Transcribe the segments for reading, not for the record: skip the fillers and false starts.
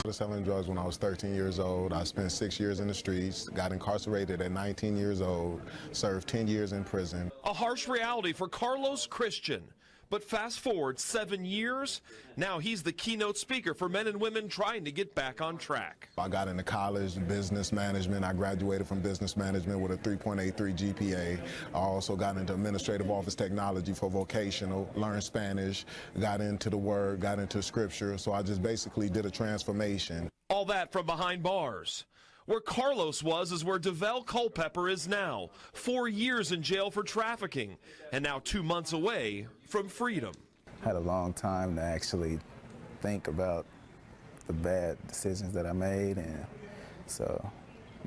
I started selling drugs when I was 13 years old. I spent 6 years in the streets, got incarcerated at 19 years old, served 10 years in prison. A harsh reality for Carlos Christian. But fast forward 7 years, now he's the keynote speaker for men and women trying to get back on track. I got into college, business management. I graduated from business management with a 3.83 GPA. I also got into administrative office technology for vocational, learned Spanish, got into the word, got into scripture. So I just basically did a transformation. All that from behind bars. Where Carlos was is where DeVell Culpepper is now. 4 years in jail for trafficking, and now 2 months away from freedom. Had a long time to actually think about the bad decisions that I made, and so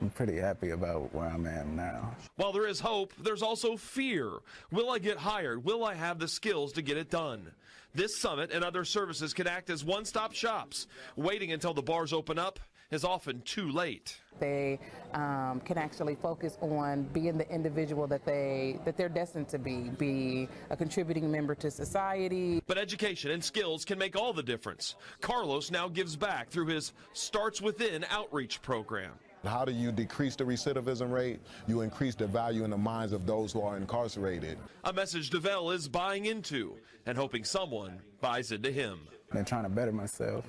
I'm pretty happy about where I'm at now. While there is hope, there's also fear. Will I get hired? Will I have the skills to get it done? This summit and other services can act as one-stop shops. Waiting until the bars open up is often too late. They can actually focus on being the individual that they're destined to be a contributing member to society. But education and skills can make all the difference. Carlos now gives back through his Starts Within outreach program. How do you decrease the recidivism rate? You increase the value in the minds of those who are incarcerated. A message DeVell is buying into and hoping someone buys into him. Been trying to better myself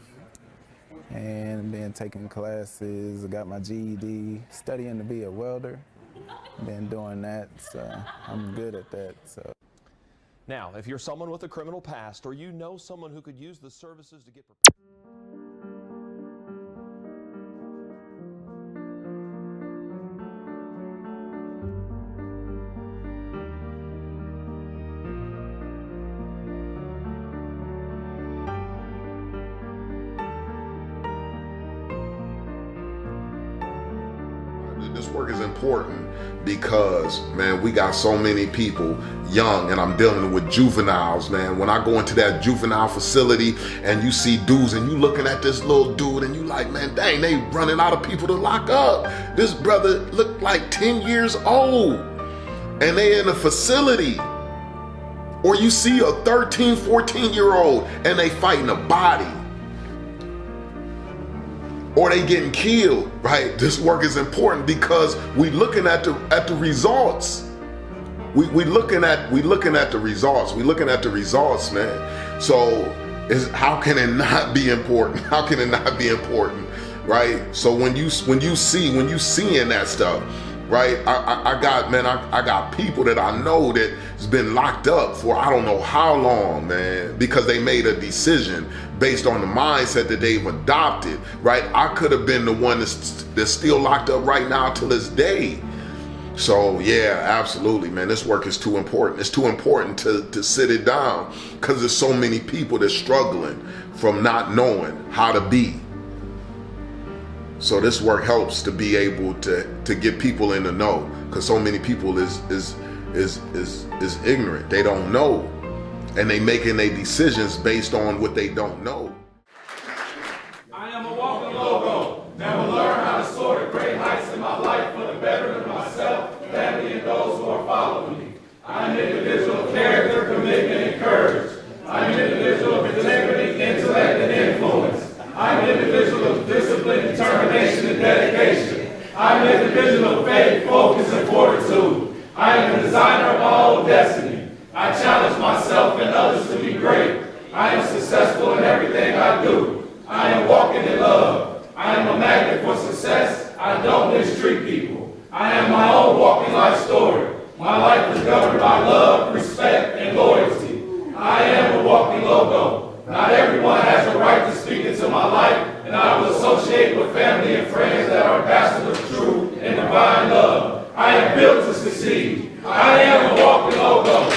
and been taking classes. I got my GED, studying to be a welder. Been doing that, so I'm good at that. So. Now, if you're someone with a criminal past or you know someone who could use the services to get prepared. This work is important because, man, we got so many people young, and I'm dealing with juveniles, man. When I go into that juvenile facility and you see dudes and you looking at this little dude and you like, man, dang, they running out of people to lock up. This brother looked like 10 years old and they in a facility. Or you see a 13, 14-year-old and they fighting a body. Or they getting killed, right? This work is important because we looking at the results. We looking at the results. We looking at the results, man. So how can it not be important? How can it not be important, right? So when you seeing that stuff, right? I got people that I know that's been locked up for I don't know how long, man, because they made a decision based on the mindset that they've adopted, right? I could have been the one that's still locked up right now till this day. So yeah, absolutely, man, this work is too important. It's too important to sit it down because there's so many people that's struggling from not knowing how to be. So this work helps to be able to get people in the know, because so many people is ignorant. They don't know, and they making their decisions based on what they don't know. I am a walking logo that will learn how to soar to great heights in my life for the betterment of myself, family, and those who are following me. I am an individual of character, commitment, and courage. I am an individual of integrity, intellect, and influence. I am an individual of discipline, determination, and dedication. I am an individual of faith, focus, and fortitude. I am the designer of my own destiny. I challenge myself and others to be great. I am successful in everything I do. I am walking in love. I am a magnet for success. I don't mistreat people. I am my own walking life story. My life is governed by love, respect, and loyalty. I am a walking logo. Not everyone has a right to speak into my life, and I will associate with family and friends that are ambassadors of truth and divine love. I am built to succeed. I am a walking logo.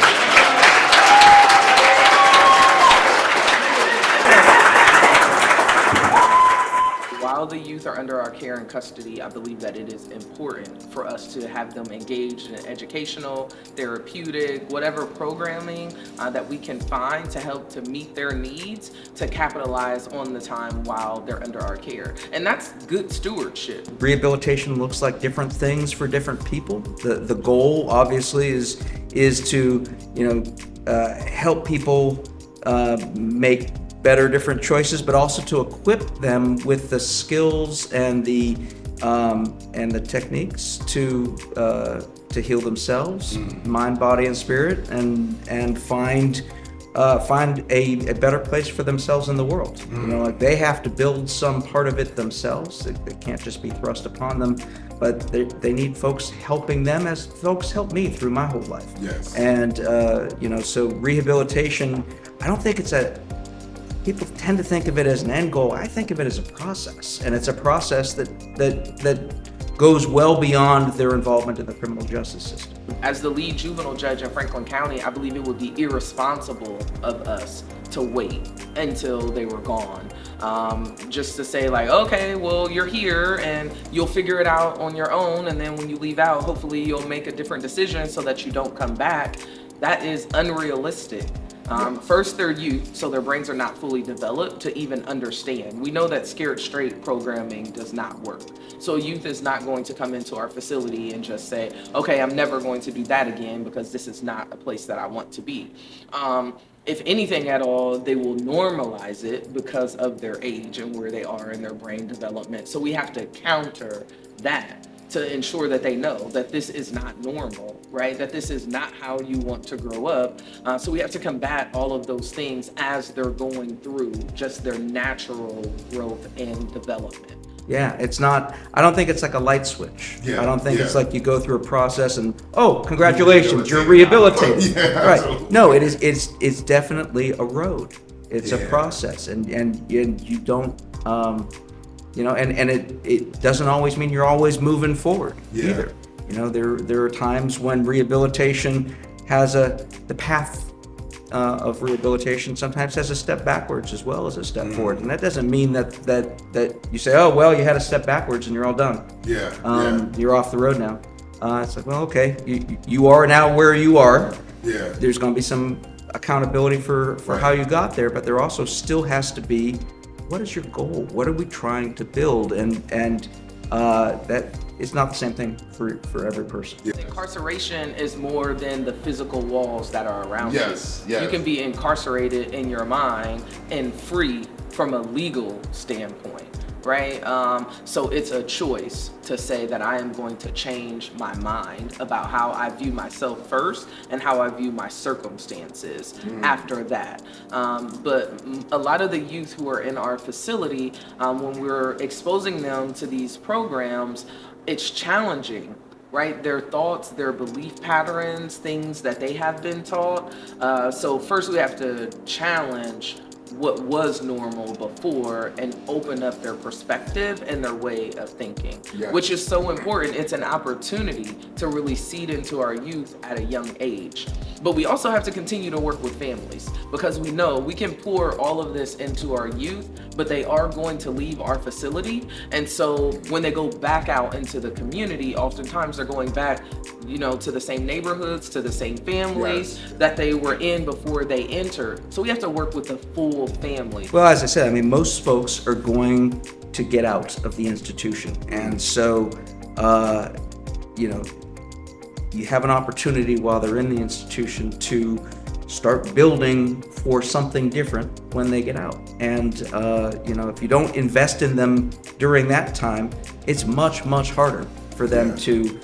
While the youth are under our care and custody, I believe that it is important for us to have them engaged in educational, therapeutic, whatever programming that we can find to help to meet their needs, to capitalize on the time while they're under our care. And that's good stewardship. Rehabilitation looks like different things for different people. The goal obviously is to help people make better, different choices, but also to equip them with the skills and the techniques to heal themselves, mind, body, and spirit, and find a better place for themselves in the world. You know, like they have to build some part of it themselves. It can't just be thrust upon them, but they need folks helping them, as folks helped me through my whole life. Yes. And you know, so rehabilitation, I don't think people tend to think of it as an end goal. I think of it as a process, and it's a process that goes well beyond their involvement in the criminal justice system. As the lead juvenile judge in Franklin County, I believe it would be irresponsible of us to wait until they were gone. Just to say like, okay, well, you're here and you'll figure it out on your own, and then when you leave out, hopefully you'll make a different decision so that you don't come back. That is unrealistic. First, they're youth, so their brains are not fully developed to even understand. We know that scared straight programming does not work. So youth is not going to come into our facility and just say, okay, I'm never going to do that again because this is not a place that I want to be. If anything at all, they will normalize it because of their age and where they are in their brain development. So we have to counter that to ensure that they know that this is not normal, right? That this is not how you want to grow up. So we have to combat all of those things as they're going through just their natural growth and development. Yeah, it's not, I don't think it's like a light switch. Yeah, I don't think it's yeah. like you go through a process and, oh, congratulations, you're rehabilitated. Yeah, right. absolutely. No, it's definitely a road. It's a process, and you don't, you know, and it doesn't always mean you're always moving forward either. You know, there are times when rehabilitation has the path of rehabilitation sometimes has a step backwards as well as a step forward, and that doesn't mean that you say, oh well, you had a step backwards and you're all done. You're off the road now. It's like, well, okay, you are now where you are. There's going to be some accountability for how you got there, but there also still has to be, what is your goal? What are we trying to build? And that is not the same thing for every person. Incarceration is more than the physical walls that are around you. Yes. You can be incarcerated in your mind and free from a legal standpoint, right? So it's a choice to say that I am going to change my mind about how I view myself first and how I view my circumstances after that. But a lot of the youth who are in our facility, when we're exposing them to these programs, it's challenging, right? Their thoughts, their belief patterns, things that they have been taught. So first we have to challenge what was normal before and open up their perspective and their way of thinking, which is so important. It's an opportunity to really seed into our youth at a young age. But we also have to continue to work with families, because we know we can pour all of this into our youth, but they are going to leave our facility. And so when they go back out into the community, oftentimes they're going back, you know, to the same neighborhoods, to the same families that they were in before they entered. So we have to work with the full family. Well, as I said, I mean, most folks are going to get out of the institution. And so, you know, you have an opportunity while they're in the institution to start building for something different when they get out. And, you know, if you don't invest in them during that time, it's much, much harder for them to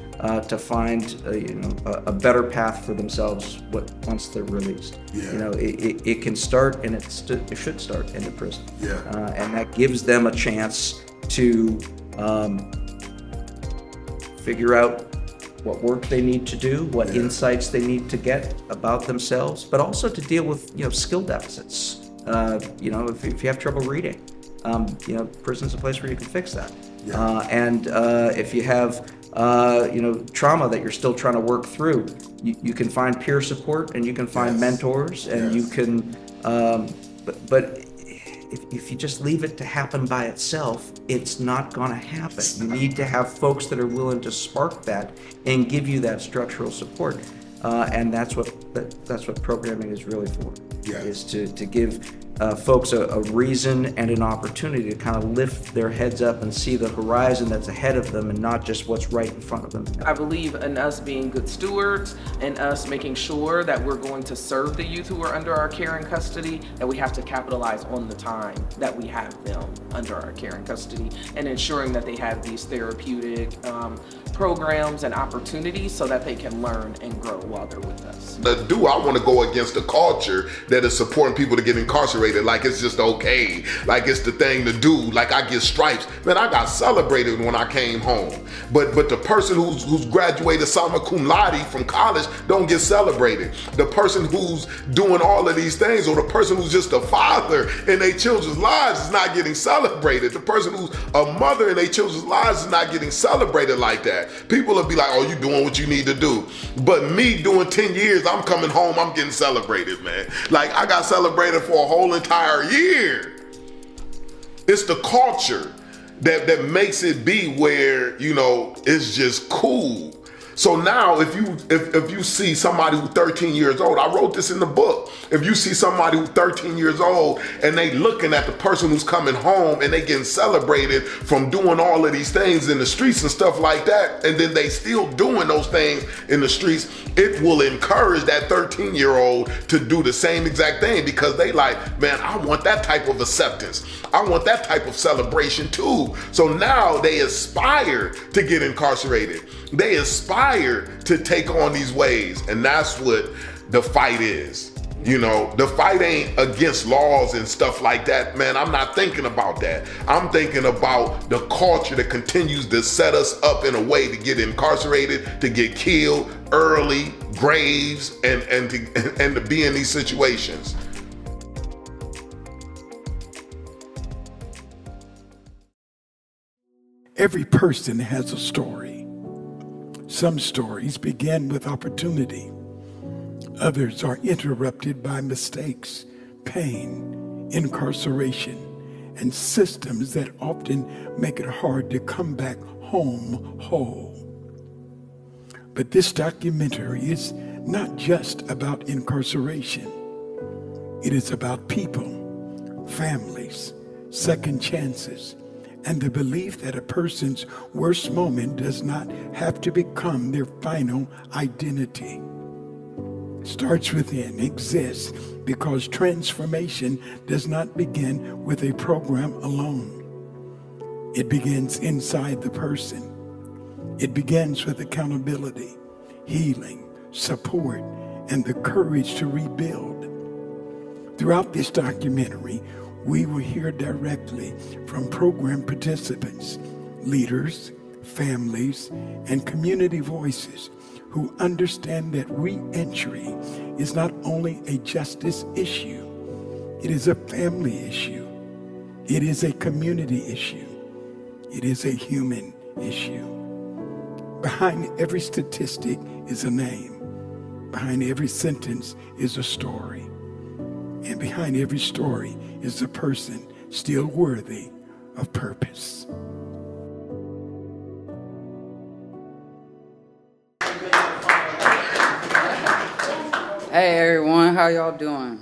find you know, a better path for themselves once they're released. You know, it can start, and it should start in the prison. And that gives them a chance to figure out what work they need to do, what insights they need to get about themselves, but also to deal with, you know, skill deficits. You know, if you have trouble reading, you know, prison's a place where you can fix that. And if you have you know, trauma that you're still trying to work through, you can find peer support, and you can find mentors, and you can, but if you just leave it to happen by itself, it's not going to happen. You need to have folks that are willing to spark that and give you that structural support, and that's what programming is really for. Is to give folks a reason and an opportunity to kind of lift their heads up and see the horizon that's ahead of them and not just what's right in front of them. I believe in us being good stewards and us making sure that we're going to serve the youth who are under our care and custody, that we have to capitalize on the time that we have them under our care and custody and ensuring that they have these therapeutic programs and opportunities so that they can learn and grow while they're with us. I want to go against the culture that is supporting people to get incarcerated like it's just okay, like it's the thing to do, like I get stripes. Man, I got celebrated when I came home. But the person who's graduated summa cum laude from college don't get celebrated. The person who's doing all of these things, or the person who's just a father in their children's lives, is not getting celebrated. The person who's a mother in their children's lives is not getting celebrated like that. People will be like, oh, you doing what you need to do. But me doing 10 years, I'm coming home, I'm getting celebrated, man. Like, I got celebrated for a whole entire year. It's the culture that makes it be where, you know, it's just cool. So now if you see somebody who's 13 years old, I wrote this in the book. If you see somebody who's 13 years old and they looking at the person who's coming home and they getting celebrated from doing all of these things in the streets and stuff like that, and then they still doing those things in the streets, it will encourage that 13-year-old to do the same exact thing, because they like, man, I want that type of acceptance. I want that type of celebration too. So now they aspire to get incarcerated. They aspire to take on these ways, and that's what the fight is. You know, the fight ain't against laws and stuff like that, man. I'm not thinking about that. I'm thinking about the culture that continues to set us up in a way to get incarcerated, to get killed early, graves, and to be in these situations. Every person has a story. Some stories begin with opportunity. Others are interrupted by mistakes, pain, incarceration, and systems that often make it hard to come back home whole. But this documentary is not just about incarceration. It is about people, families, second chances, and the belief that a person's worst moment does not have to become their final identity. Starts within, exists, because transformation does not begin with a program alone. It begins inside the person. It begins with accountability, healing, support, and the courage to rebuild. Throughout this documentary, we will hear directly from program participants, leaders, families, and community voices who understand that re-entry is not only a justice issue, it is a family issue, it is a community issue, it is a human issue. Behind every statistic is a name, behind every sentence is a story, and behind every story is a person still worthy of purpose. Hey everyone, how y'all doing?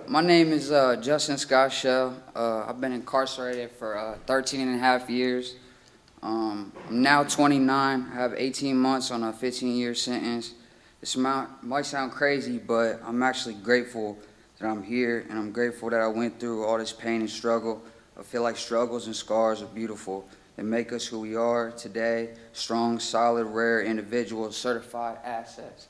My name is Justin Scott Shell. I've been incarcerated for 13 and a half years. I'm now 29. I have 18 months on a 15-year sentence. This might sound crazy, but I'm actually grateful that I'm here, and I'm grateful that I went through all this pain and struggle. I feel like struggles and scars are beautiful. They make us who we are today, strong, solid, rare individuals, certified assets.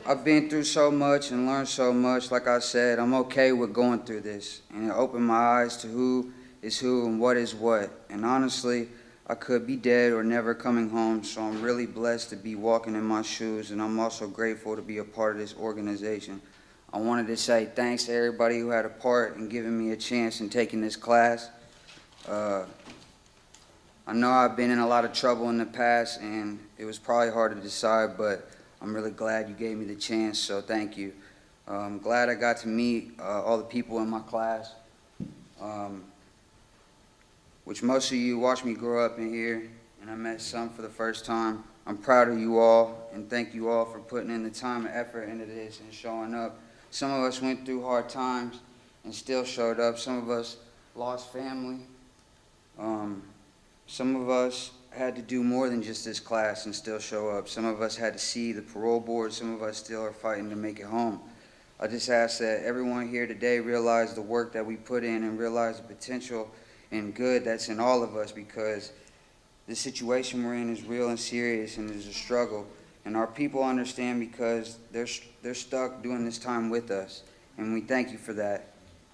I've been through so much and learned so much. Like I said, I'm okay with going through this, and it opened my eyes to who is who and what is what. And honestly, I could be dead or never coming home, so I'm really blessed to be walking in my shoes, and I'm also grateful to be a part of this organization. I wanted to say thanks to everybody who had a part in giving me a chance in taking this class. I know I've been in a lot of trouble in the past, and it was probably hard to decide, but I'm really glad you gave me the chance, so thank you. I'm glad I got to meet all the people in my class, which most of you watched me grow up in here, and I met some for the first time. I'm proud of you all, and thank you all for putting in the time and effort into this and showing up Some of us went through hard times and still showed up. Some of us lost family. Some of us had to do more than just this class and still show up. Some of us had to see the parole board. Some of us still are fighting to make it home. I just ask that everyone here today realize the work that we put in and realize the potential and good that's in all of us, because the situation we're in is real and serious and is a struggle. And our people understand because they're stuck doing this time with us. And we thank you for that.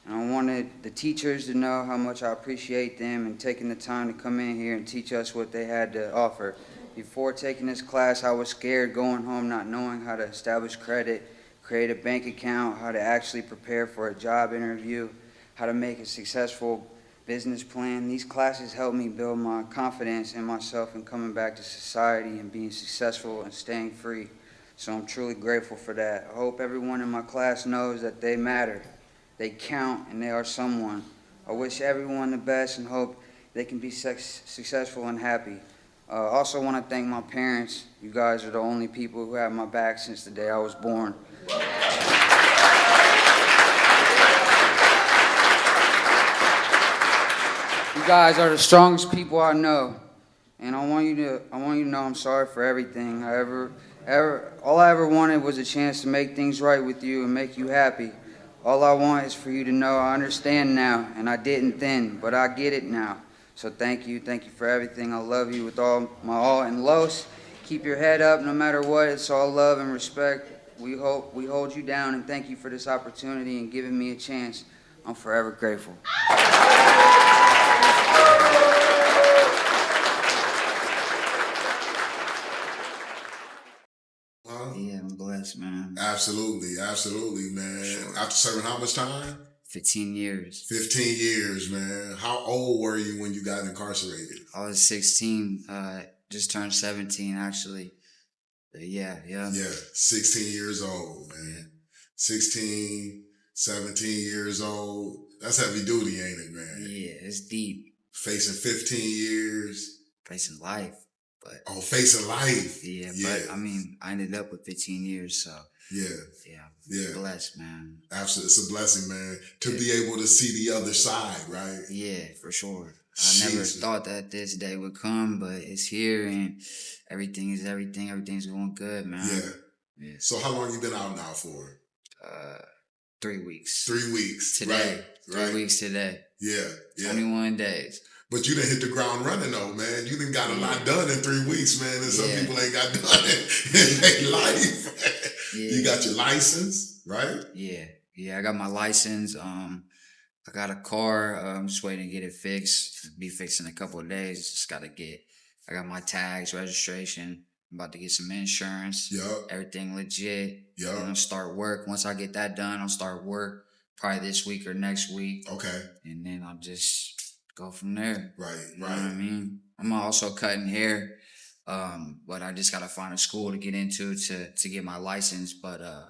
And I wanted the teachers to know how much I appreciate them and taking the time to come in here and teach us what they had to offer. Before taking this class, I was scared going home not knowing how to establish credit, create a bank account, how to actually prepare for a job interview, how to make a successful business plan. These classes helped me build my confidence in myself and coming back to society and being successful and staying free. So I'm truly grateful for that. I hope everyone in my class knows that they matter. They count, and they are someone. I wish everyone the best and hope they can be successful and happy. I also want to thank my parents. You guys are the only people who have my back since the day I was born. You guys are the strongest people I know, and I want you to know I'm sorry for everything. All I ever wanted was a chance to make things right with you and make you happy. All I want is for you to know I understand now, and I didn't then, but I get it now. So thank you for everything. I love you with all my all. And Los, keep your head up no matter what. It's all love and respect. We hold you down, and thank you for this opportunity and giving me a chance. I'm forever grateful. Yeah, I'm blessed, man. Absolutely, man. Sure. After serving how much time? 15 years. 15 years, man. How old were you when you got incarcerated? I was 16, just turned 17, actually. Yeah. Yeah, 16 years old, man. 16, 17 years old. That's heavy duty, ain't it, man? Yeah, it's deep. Facing 15 years. Facing life. But facing life. Yeah, but I mean, I ended up with 15 years, so. Yeah. Blessed, man. Absolutely. It's a blessing, man, to be able to see the other side, right? Yeah, for sure. I never thought that this day would come, but it's here, and everything is everything. Everything's going good, man. Yeah. So how long you been out now for? 3 weeks. 3 weeks. Today. Right. 3 weeks today. Yeah. 21 days. But you done hit the ground running though, man. You done got a lot done in 3 weeks, man. And some people ain't got done in their life. You got your license, right? Yeah, I got my license. I got a car. I'm just waiting to get it fixed. Be fixed in a couple of days. I got my tags, registration. I'm about to get some insurance. Everything legit. And I'll start work. Once I get that done, I'll start work probably this week or next week. Okay. And then I'll just go from there. Right. You know what I mean? I'm also cutting hair. But I just gotta find a school to get into to get my license. But I've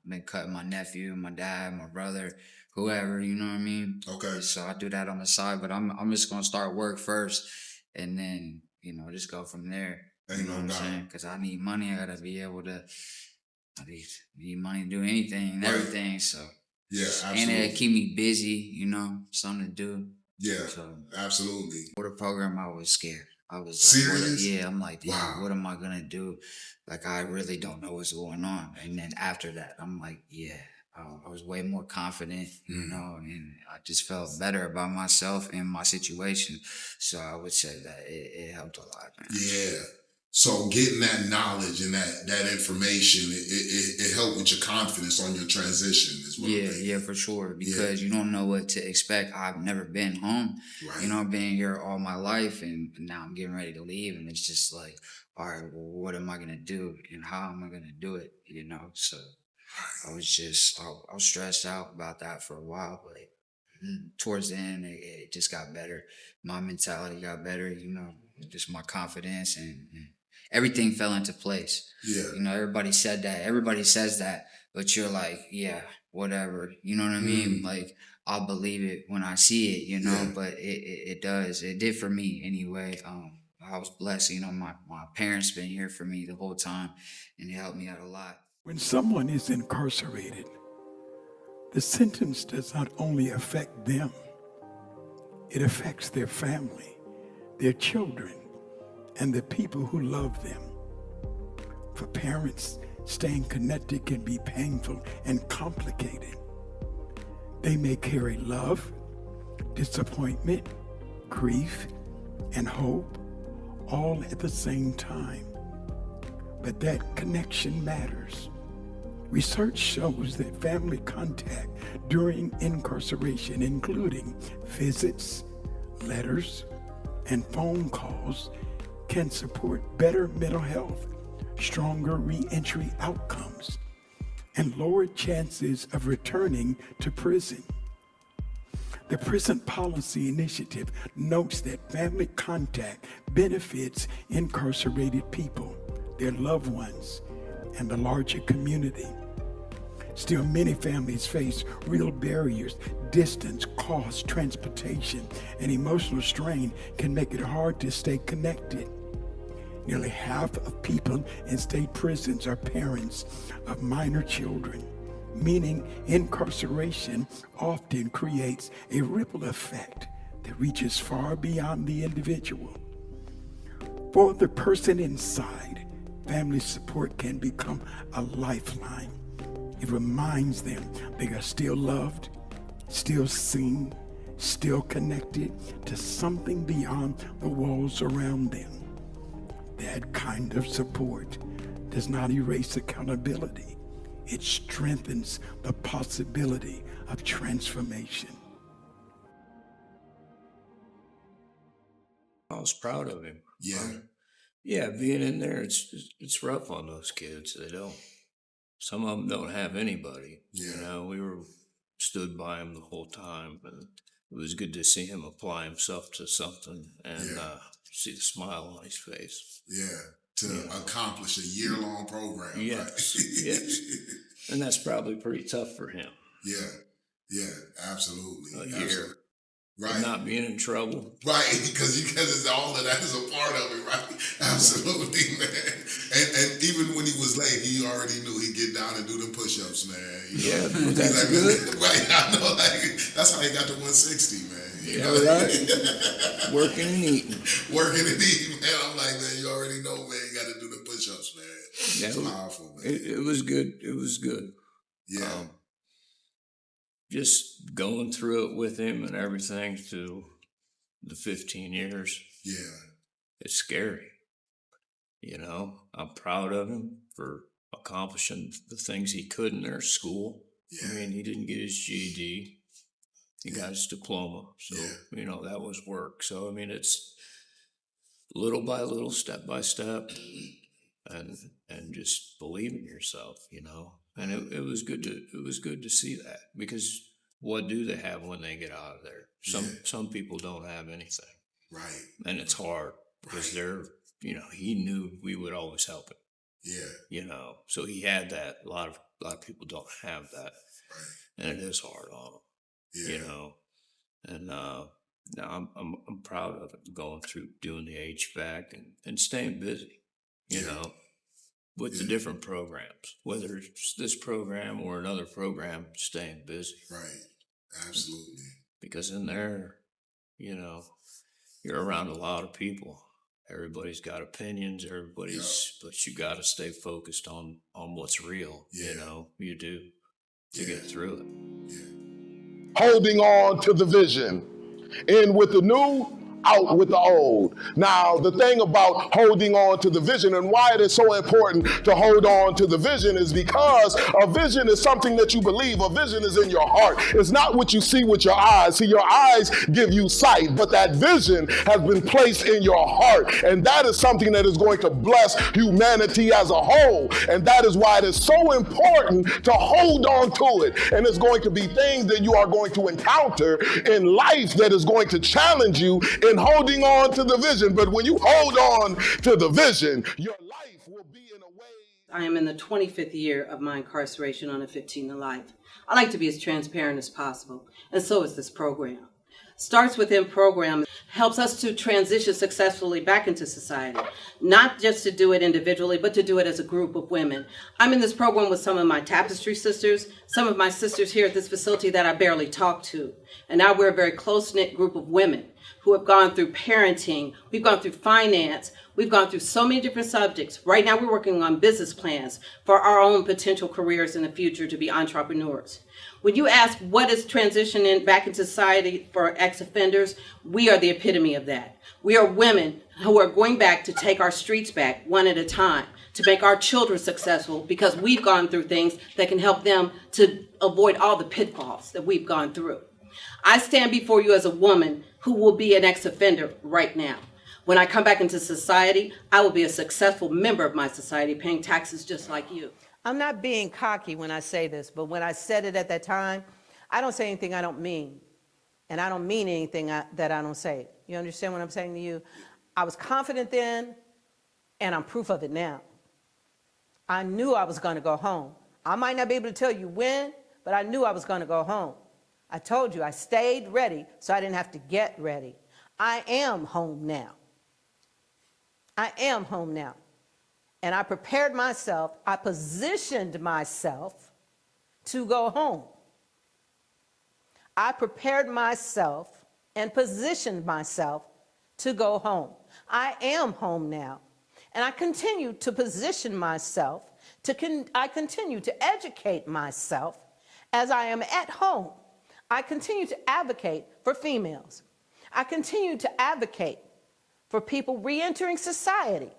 been cutting my nephew, my dad, my brother, whoever, you know what I mean? Okay. So I do that on the side, but I'm just gonna start work first and then, just go from there. You know what I'm saying? Because I need money. I gotta be able to need money to do anything and everything. So absolutely. And it keep me busy, something to do. Yeah, so, absolutely. For the program, I was scared. I was serious. I'm like, damn, what am I gonna do? Like, I really don't know what's going on. And then after that, I'm like, I was way more confident, and I just felt better about myself and my situation. So I would say that it helped a lot, man. Yeah. So getting that knowledge and that information, it helped with your confidence on your transition as well. Yeah, for sure. Because you don't know what to expect. I've never been home. Right. I've been here all my life, and now I'm getting ready to leave, and it's just like, all right, well, what am I gonna do, and how am I gonna do it? So I was stressed out about that for a while, but towards the end, it just got better. My mentality got better. Just my confidence and everything fell into place. Yeah. Everybody said that. Everybody says that, but you're like, yeah, whatever. You know what I mean? Like, I'll believe it when I see it, but it does. It did for me anyway. I was blessed. My parents been here for me the whole time, and it helped me out a lot. When someone is incarcerated, The sentence does not only affect them, it affects their family, their children, and the people who love them. For parents, staying connected can be painful and complicated. They may carry love, disappointment, grief, and hope all at the same time. But that connection matters. Research shows that family contact during incarceration, including visits, letters, and phone calls, can support better mental health, stronger reentry outcomes, and lower chances of returning to prison. The Prison Policy Initiative notes that family contact benefits incarcerated people, their loved ones, and the larger community. Still, many families face real barriers. Distance, cost, transportation, and emotional strain can make it hard to stay connected. Nearly half of people in state prisons are parents of minor children, meaning incarceration often creates a ripple effect that reaches far beyond the individual. For the person inside, family support can become a lifeline. It reminds them they are still loved, still seen, still connected to something beyond the walls around them. That kind of support does not erase accountability. It strengthens the possibility of transformation. I was proud of him. Yeah. Yeah, being in there, it's rough on those kids. Some of them don't have anybody. Yeah. You know, we stood by him the whole time, and it was good to see him apply himself to something and see the smile on his face. Yeah. To accomplish a year-long program. Yes, right? yes. And that's probably pretty tough for him. Yeah, absolutely. A year. Right. Not being in trouble. Right, because it's all of that is a part of it, right? Absolutely, man. And even when he was late, he already knew he'd get down and do the push-ups, man. You know? Yeah, that's good. Right, I know, that's how he got to 160, man. You know? Right. Working and eating. Working and eating, man. I'm like, man, you already know, man, you got to do the push-ups, man. It's powerful, man. It was good. It was good. Yeah. Just going through it with him and everything through the 15 years. Yeah. It's scary. You know, I'm proud of him for accomplishing the things he could in their school. Yeah. I mean, he didn't get his GED. He got his diploma. So, you know, that was work. So, I mean, it's little by little, step by step, and just believe in yourself, you know. And it was good to see that, because what do they have when they get out of there? Some people don't have anything. Right. And it's hard because they're, you know, he knew we would always help him. Yeah. You know, so he had that. A lot of people don't have that. Right. And it is hard on them. Yeah. You know. And now I'm proud of it, going through doing the HVAC and staying busy, you know. With the different programs, whether it's this program or another program, staying busy. Right. Absolutely. Because in there, you know, you're around a lot of people. Everybody's got opinions, but you got to stay focused on what's real. You know, you do to get through it. Yeah. Holding on to the vision. In with the new, out with the old. Now, the thing about holding on to the vision and why it is so important to hold on to the vision is because a vision is something that you believe. A vision is in your heart. It's not what you see with your eyes. See, your eyes give you sight, but that vision has been placed in your heart. And that is something that is going to bless humanity as a whole. And that is why it is so important to hold on to it. And it's going to be things that you are going to encounter in life that is going to challenge you in holding on to the vision. But when you hold on to the vision, your life will be in a way. I am in the 25th year of my incarceration on a 15 to life. I like to be as transparent as possible, and so is this program. Starts Within program helps us to transition successfully back into society, not just to do it individually, but to do it as a group of women. I'm in this program with some of my tapestry sisters, some of my sisters here at this facility that I barely talk to. And now we're a very close-knit group of women who have gone through parenting, we've gone through finance, we've gone through so many different subjects. Right now we're working on business plans for our own potential careers in the future to be entrepreneurs. When you ask what is transitioning back into society for ex-offenders, we are the epitome of that. We are women who are going back to take our streets back one at a time, to make our children successful because we've gone through things that can help them to avoid all the pitfalls that we've gone through. I stand before you as a woman who will be an ex-offender right now. When I come back into society, I will be a successful member of my society, paying taxes just like you. I'm not being cocky when I say this, but when I said it at that time, I don't say anything I don't mean. And I don't mean anything that I don't say. You understand what I'm saying to you? I was confident then, and I'm proof of it now. I knew I was going to go home. I might not be able to tell you when, but I knew I was going to go home. I told you I stayed ready so I didn't have to get ready. I am home now. I am home now. And I prepared myself, I positioned myself to go home. I prepared myself and positioned myself to go home. I am home now. And I continue to position myself, I continue to educate myself as I am at home. I continue to advocate for females. I continue to advocate for people re-entering society.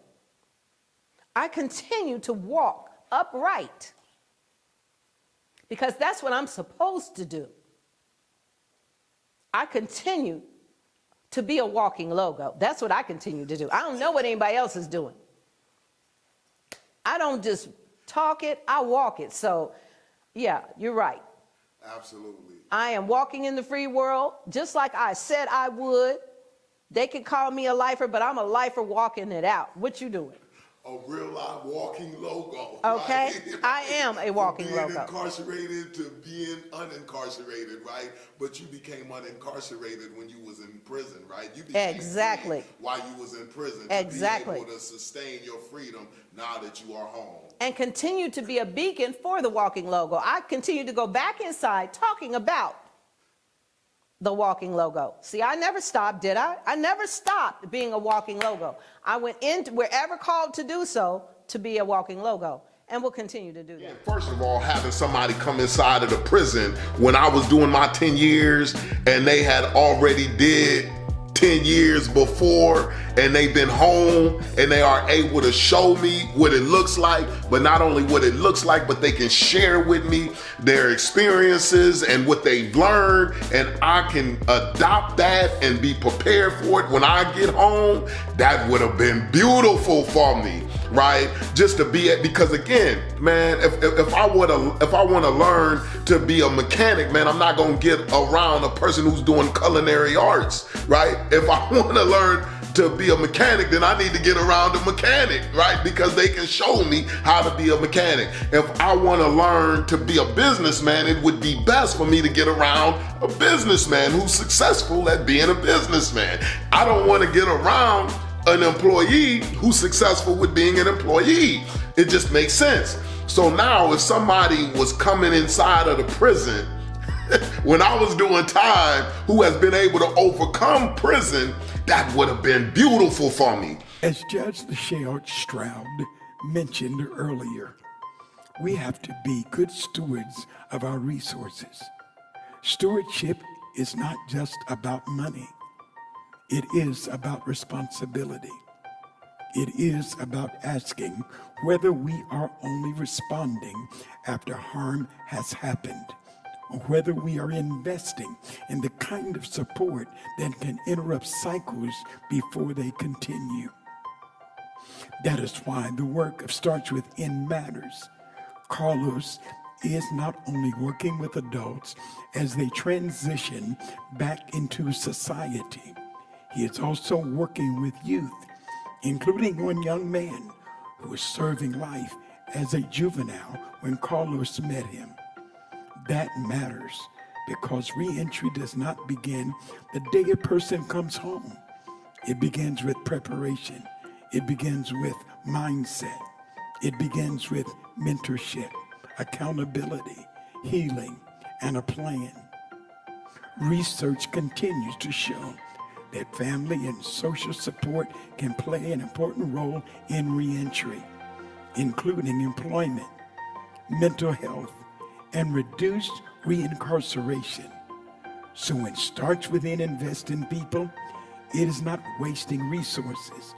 I continue to walk upright because that's what I'm supposed to do. I continue to be a walking logo. That's what I continue to do. I don't know what anybody else is doing. I don't just talk it, I walk it. So, yeah, you're right. Absolutely. I am walking in the free world just like I said I would. They can call me a lifer, but I'm a lifer walking it out. What you doing? A real live walking logo. Okay, right? I am a walking logo. Being incarcerated to being unincarcerated, right? But you became unincarcerated when you was in prison, right? You became Exactly. free while you was in prison. Exactly. To be able to sustain your freedom now that you are home. And continue to be a beacon for the walking logo. I continue to go back inside talking about the walking logo. See, I never stopped, did I? I never stopped being a walking logo. I went into wherever called to do so to be a walking logo, and will continue to do that. First of all, having somebody come inside of the prison when I was doing my 10 years and they had already did 10 years before and they've been home and they are able to show me what it looks like, but not only what it looks like, but they can share with me their experiences and what they've learned, and I can adopt that and be prepared for it when I get home. That would have been beautiful for me, right? Just to be at, because again, man, if I want to learn to be a mechanic, man, I'm not gonna get around a person who's doing culinary arts, right? If I want to learn to be a mechanic, then I need to get around a mechanic, right? Because they can show me how to be a mechanic. If I want to learn to be a businessman, it would be best for me to get around a businessman who's successful at being a businessman. I don't want to get around an employee who's successful with being an employee. It just makes sense. So now if somebody was coming inside of the prison when I was doing time, who has been able to overcome prison, that would have been beautiful for me. As Judge LaShayle Stroud mentioned earlier, we have to be good stewards of our resources. Stewardship is not just about money. It is about responsibility. It is about asking whether we are only responding after harm has happened, or whether we are investing in the kind of support that can interrupt cycles before they continue. That is why the work of Starts Within matters. Carlos is not only working with adults as they transition back into society, he is also working with youth, including one young man who was serving life as a juvenile when Carlos met him. That matters because reentry does not begin the day a person comes home. It begins with preparation. It begins with mindset. It begins with mentorship, accountability, healing, and a plan. Research continues to show that family and social support can play an important role in reentry, including employment, mental health, and reduced reincarceration. So it starts within investing in people. It is not wasting resources.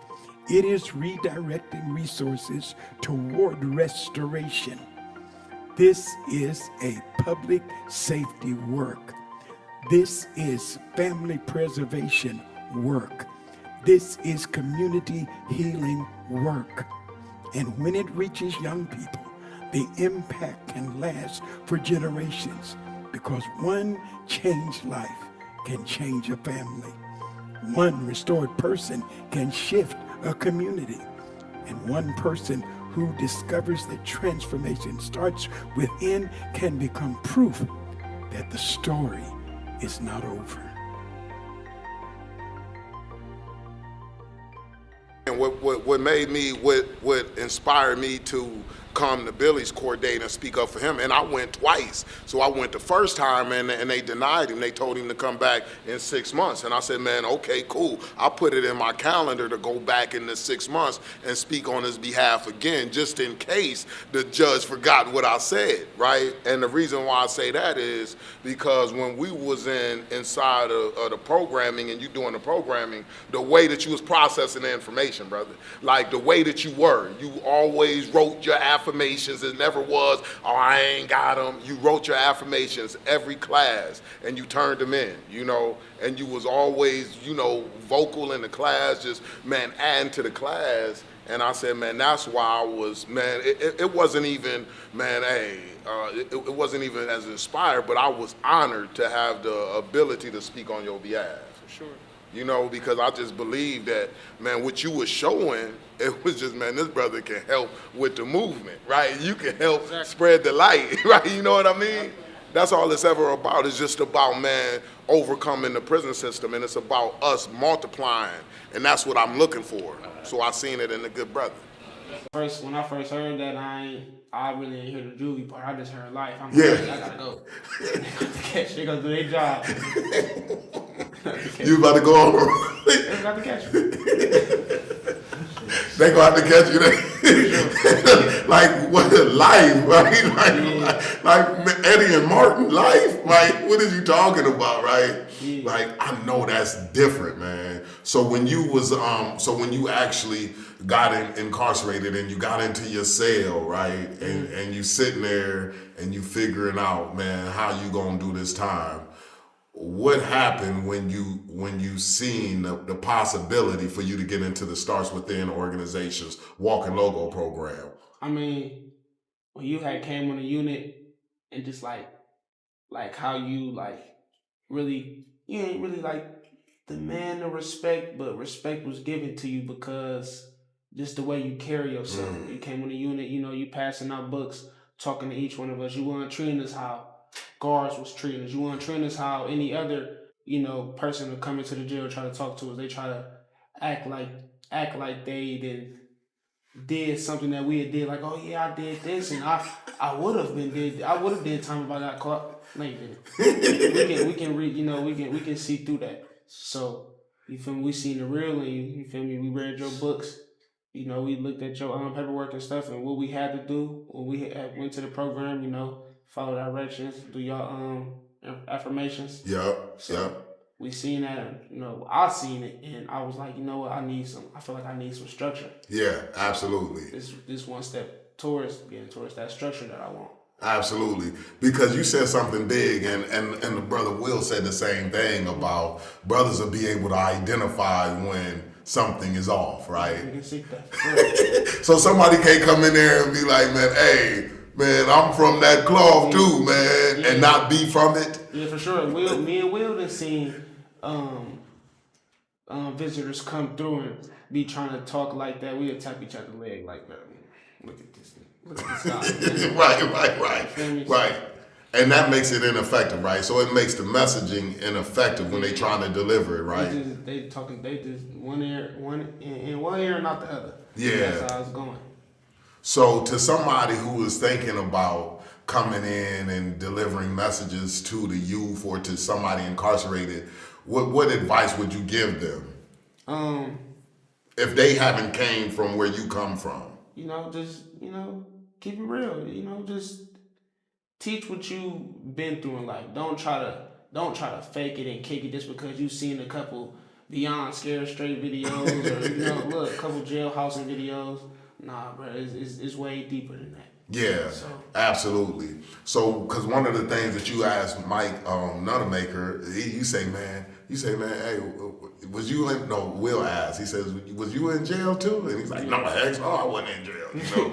It is redirecting resources toward restoration. This is a public safety work. This is family preservation work. This is community healing work. And when it reaches young people, the impact can last for generations, because one changed life can change a family. One restored person can shift a community. And one person who discovers that transformation starts within can become proof that the story is not over. And what made me, what inspired me to come to Billy's court date and speak up for him, and I went twice. So I went the first time and they denied him. They told him to come back in 6 months. And I said, man, okay, cool. I put it in my calendar to go back in the 6 months and speak on his behalf again, just in case the judge forgot what I said, right? And the reason why I say that is because when we was inside of the programming and you doing the programming, the way that you was processing the information, brother, like the way that you were, you always wrote your affirmations. It never was, oh, I ain't got them. You wrote your affirmations every class and you turned them in, you know, and you was always, you know, vocal in the class, just, man, adding to the class. And I said, man, that's why I was, man, it wasn't even, man, hey, it wasn't even as inspired, but I was honored to have the ability to speak on your behalf. For sure. You know, because I just believe that, man, what you were showing, it was just, man, this brother can help with the movement, right? You can help spread the light, right? You know what I mean? That's all it's ever about. It's just about, man, overcoming the prison system, and it's about us multiplying, and that's what I'm looking for. So I seen it in the good brother. When I first heard that, I really didn't hear the juvie part. I just heard life. I'm like, I gotta go. They gonna do their job. You about to go on? They got to catch me. They gonna have to catch you. Like what life, right? Like Eddie and Martin life. Like what is you talking about, right? Yeah. Like I know that's different, man. So when you was when you actually got incarcerated and you got into your cell, right? And you sitting there and you figuring out, man, how you gonna do this time. What happened when you seen the possibility for you to get into the Starts Within organization's Walking Logo program? I mean, when you had came on the unit and just like how you like really, you ain't really like demand the respect, but respect was given to you because just the way you carry yourself. You came on the unit, you know, you passing out books, talking to each one of us. You weren't treating us how guards was treating us. You weren't treating us how any other, you know, person would come into the jail try to talk to us. They try to act like they did something that we had did. Like, oh yeah, I did this, and I would have did time if I got caught. No, you didn't. We can read, you know, we can see through that. So you feel me? We seen the real in you. You feel me? We read your books. You know, we looked at your paperwork and stuff, and what we had to do when we went to the program. You know, follow directions, do your affirmations. We seen that, you know, I seen it, and I was like, you know what, I feel like I need some structure. Yeah, absolutely. This one step towards that structure that I want. Absolutely, because you said something big, and the brother Will said the same thing about brothers will be able to identify when something is off, right? You can see that. So somebody can't come in there and be like, man, hey, man, I'm from that cloth too, man, and not be from it. Yeah, for sure. Me and Will have seen visitors come through and be trying to talk like that. We'll tap each other's leg like, man, look at this guy. Right. And that makes it ineffective, right? So it makes the messaging ineffective when they trying to deliver it, right? They just one ear and not the other. Yeah. That's how it's going. So to somebody who is thinking about coming in and delivering messages to the youth or to somebody incarcerated, what advice would you give them? If they haven't came from where you come from? Just, keep it real. Just teach what you've been through in life. Don't try to fake it and kick it just because you've seen a couple Beyond Scared Straight videos or a couple jailhousing videos. Nah, bro, it's way deeper than that. Yeah, absolutely. So, because one of the things that you asked Mike Nuttermaker, you say, man, hey, was you in? No, Will asked. He says, was you in jail too? And he's like, no, heck, no, I wasn't in jail.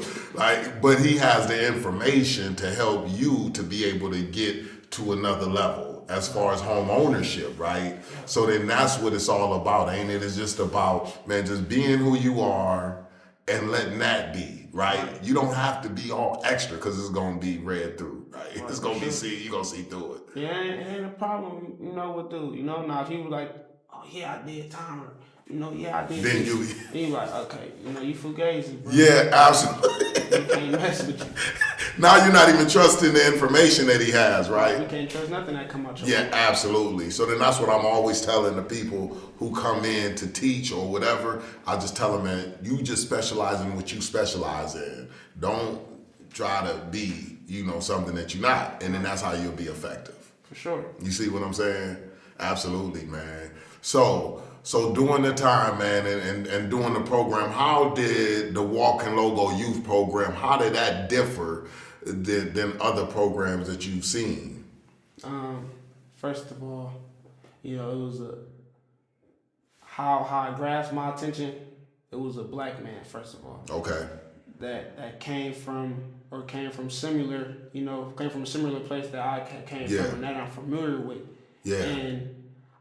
But he has the information to help you to be able to get to another level as far as home ownership, right? So then that's what it's all about, ain't it? It's just about, man, just being who you are and letting that be, right? You don't have to be all extra because it's gonna be read through, right? It's gonna be you're gonna see through it. Yeah, it ain't a problem, with dude. Now if he was like, oh yeah, I did time, or yeah, I did. Then you like, okay, you fugazi, bro. Yeah, absolutely. You can't mess with you. Now you're not even trusting the information that he has, right? You can't trust nothing that come out your Yeah, mouth. absolutely. So then that's what I'm always telling the people who come in to teach or whatever. I just tell them, man, you just specialize in what you specialize in. Don't try to be, something that you're not. And then that's how you'll be effective. For sure. You see what I'm saying? Absolutely, man. So during the time, man, and doing the program, how did the Walk and Logo Youth Program, how did that differ than other programs that you've seen? First of all, it was how it grasped my attention. It was a black man, first of all. Okay. That came from similar, came from a similar place that I came from and that I'm familiar with. Yeah. And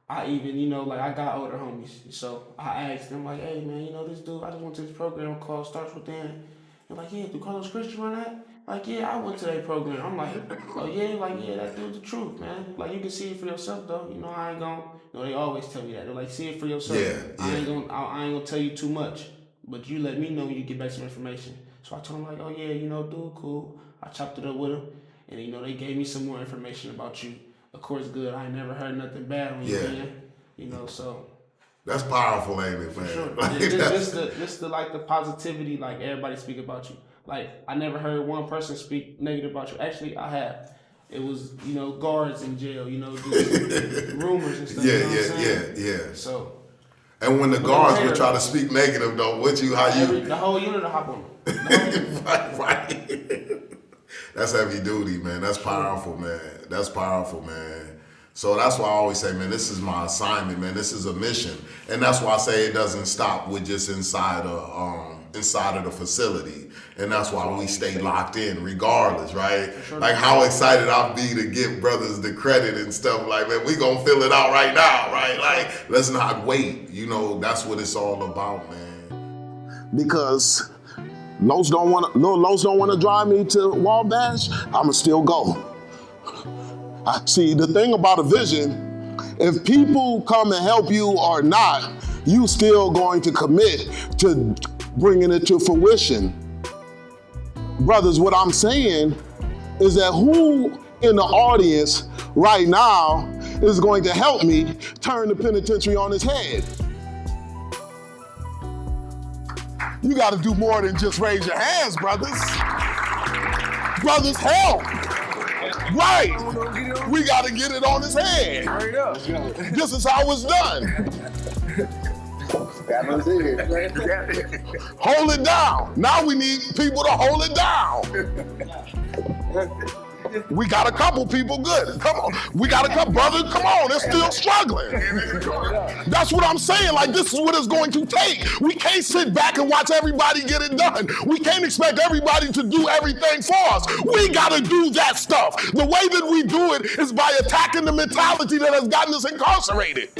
I even, I got older homies. So I asked them, like, hey, man, this dude, I just went to this program called Starts Within. They're like, yeah, do Carlos Christian run that? Like, yeah, I went to that program. I'm like, oh, yeah? Like, yeah, that dude's the truth, man. Like, you can see it for yourself, though. I ain't gonna, they always tell me that. They're like, see it for yourself. Yeah. I ain't gonna tell you too much. But you let me know when you get back some information. So I told him, like, oh, yeah, dude, cool. I chopped it up with him. And, they gave me some more information about you. Of course, good. I ain't never heard nothing bad on you, man. So. That's powerful, ain't it, man? For sure. Like, just the positivity, like, everybody speak about you. Like, I never heard one person speak negative about you. Actually, I have. It was, guards in jail, just rumors and stuff. Yeah. So. And when the guards would try to speak negative, though, the whole unit will hop on them. Right. That's heavy duty, man. That's powerful, man. That's powerful, man. So that's why I always say, man, this is my assignment, man. This is a mission. And that's why I say it doesn't stop with just inside of the facility. And that's why we stay locked in regardless, right? Sure. Like how excited I'll be to give brothers the credit and stuff like, man, we gonna fill it out right now, right? Like, let's not wait. That's what it's all about, man. Because Los don't want to drive me to Wabash, I'ma still go. See, the thing about a vision, if people come and help you or not, you still going to commit to bringing it to fruition. Brothers, what I'm saying is that who in the audience right now is going to help me turn the penitentiary on its head? You got to do more than just raise your hands, brothers. Brothers, help. Right. We got to get it on his head. This is how it's done. Hold it down. Now we need people to hold it down. We got a couple people good. Come on. We got a couple brothers. Come on. They're still struggling. That's what I'm saying. Like, this is what it's going to take. We can't sit back and watch everybody get it done. We can't expect everybody to do everything for us. We got to do that stuff. The way that we do it is by attacking the mentality that has gotten us incarcerated.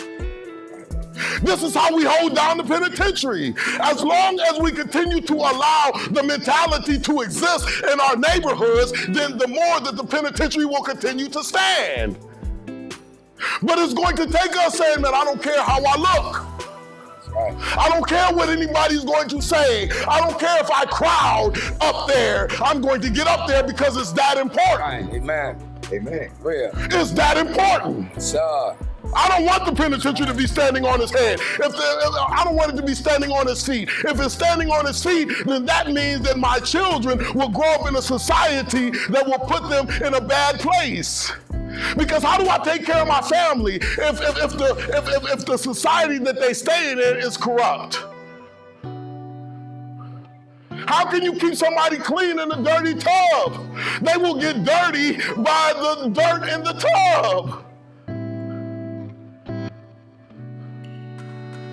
This is how we hold down the penitentiary. As long as we continue to allow the mentality to exist in our neighborhoods, then the more that the penitentiary will continue to stand. But it's going to take us saying that I don't care how I look. I don't care what anybody's going to say. I don't care if I crowd up there. I'm going to get up there because it's that important. Right. Amen. Amen. Real. It's that important. Sir. I don't want the penitentiary to be standing on his head. I don't want it to be standing on his feet. If it's standing on his feet, then that means that my children will grow up in a society that will put them in a bad place. Because how do I take care of my family if the society that they stay in is corrupt? How can you keep somebody clean in a dirty tub? They will get dirty by the dirt in the tub.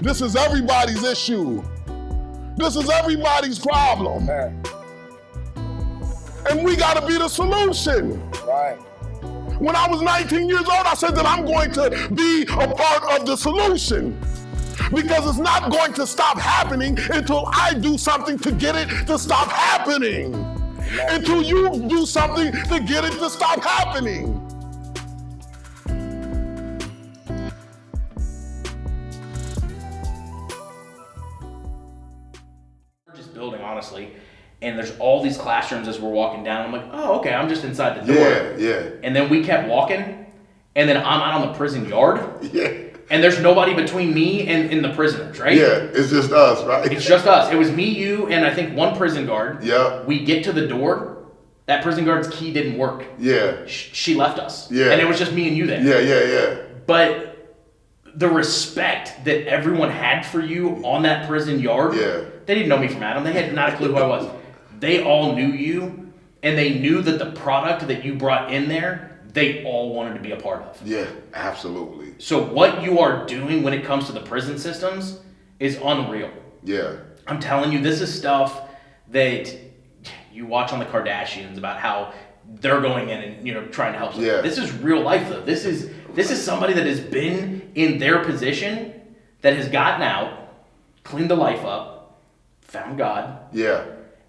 This is everybody's issue. This is everybody's problem. And we gotta be the solution. Right. When I was 19 years old, I said that I'm going to be a part of the solution. Because it's not going to stop happening until I do something to get it to stop happening. Until you do something to get it to stop happening. Just building, honestly. And there's all these classrooms as we're walking down. I'm like, oh, okay, I'm just inside the door. Yeah. And then we kept walking, and then I'm out on the prison yard. Yeah. And there's nobody between me and the prisoners, right? Yeah, it's just us, right? It's just us. It was me, you, and I think one prison guard. Yeah. We get to the door. That prison guard's key didn't work. Yeah. She left us. Yeah. And it was just me and you there. Yeah. But the respect that everyone had for you on that prison yard, they didn't know me from Adam. They had not a clue who I was. They all knew you, and they knew that the product that you brought in there, they all wanted to be a part of. Yeah, absolutely. So what you are doing when it comes to the prison systems is unreal. Yeah. I'm telling you, this is stuff that you watch on the Kardashians about how they're going in and trying to help someone. Yeah. This is real life though. This is somebody that has been in their position, that has gotten out, cleaned the life up, found God. Yeah.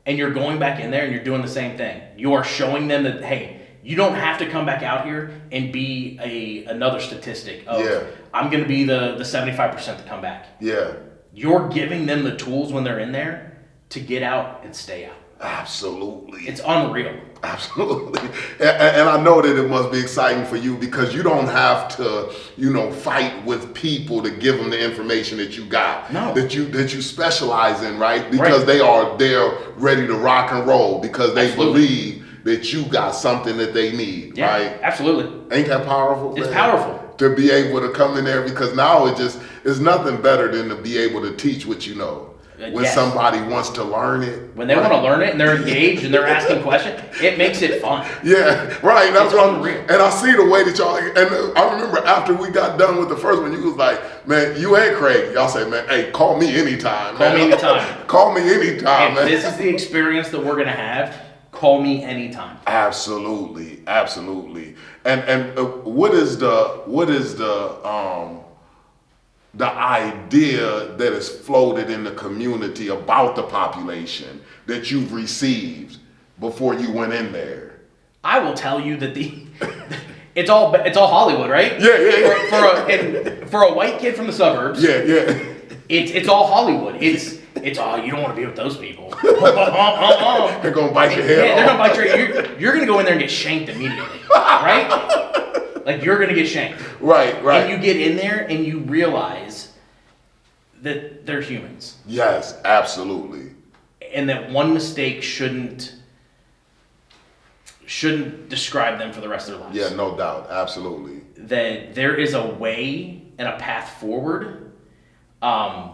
And you're going back in there and you're doing the same thing. You are showing them that, hey, you don't have to come back out here and be another statistic of, I'm going to be the 75% to come back. Yeah. You're giving them the tools when they're in there to get out and stay out. Absolutely. It's unreal. Absolutely. And I know that it must be exciting for you because you don't have to, fight with people to give them the information that you got. No. That you specialize in, right? Because they're ready to rock and roll because they believe that you got something that they need, right? Absolutely. Ain't that powerful? It's powerful. To be able to come in there because now it's nothing better than to be able to teach what you know. When somebody wants to learn it. When they want to learn it and they're engaged and they're asking questions, it makes it fun. Yeah, right. That's what unreal. And I see the way that y'all, and I remember after we got done with the first one, you was like, man, you and Craig, y'all say, man, hey, call me anytime. Call me anytime. Call me anytime, man. If this is the experience that we're going to have, call me anytime. Absolutely. And what is the idea that is floated in the community about the population that you've received before you went in there? I will tell you that it's all Hollywood, right? Yeah. For a white kid from the suburbs. Yeah. It's all Hollywood. It's you don't want to be with those people. They're gonna bite your head off. They're gonna bite your head. You're gonna go in there and get shanked immediately, right? Like you're gonna get shanked. Right. And you get in there and you realize that they're humans. Yes, absolutely. And that one mistake shouldn't describe them for the rest of their lives. Yeah, no doubt. Absolutely. That there is a way and a path forward. I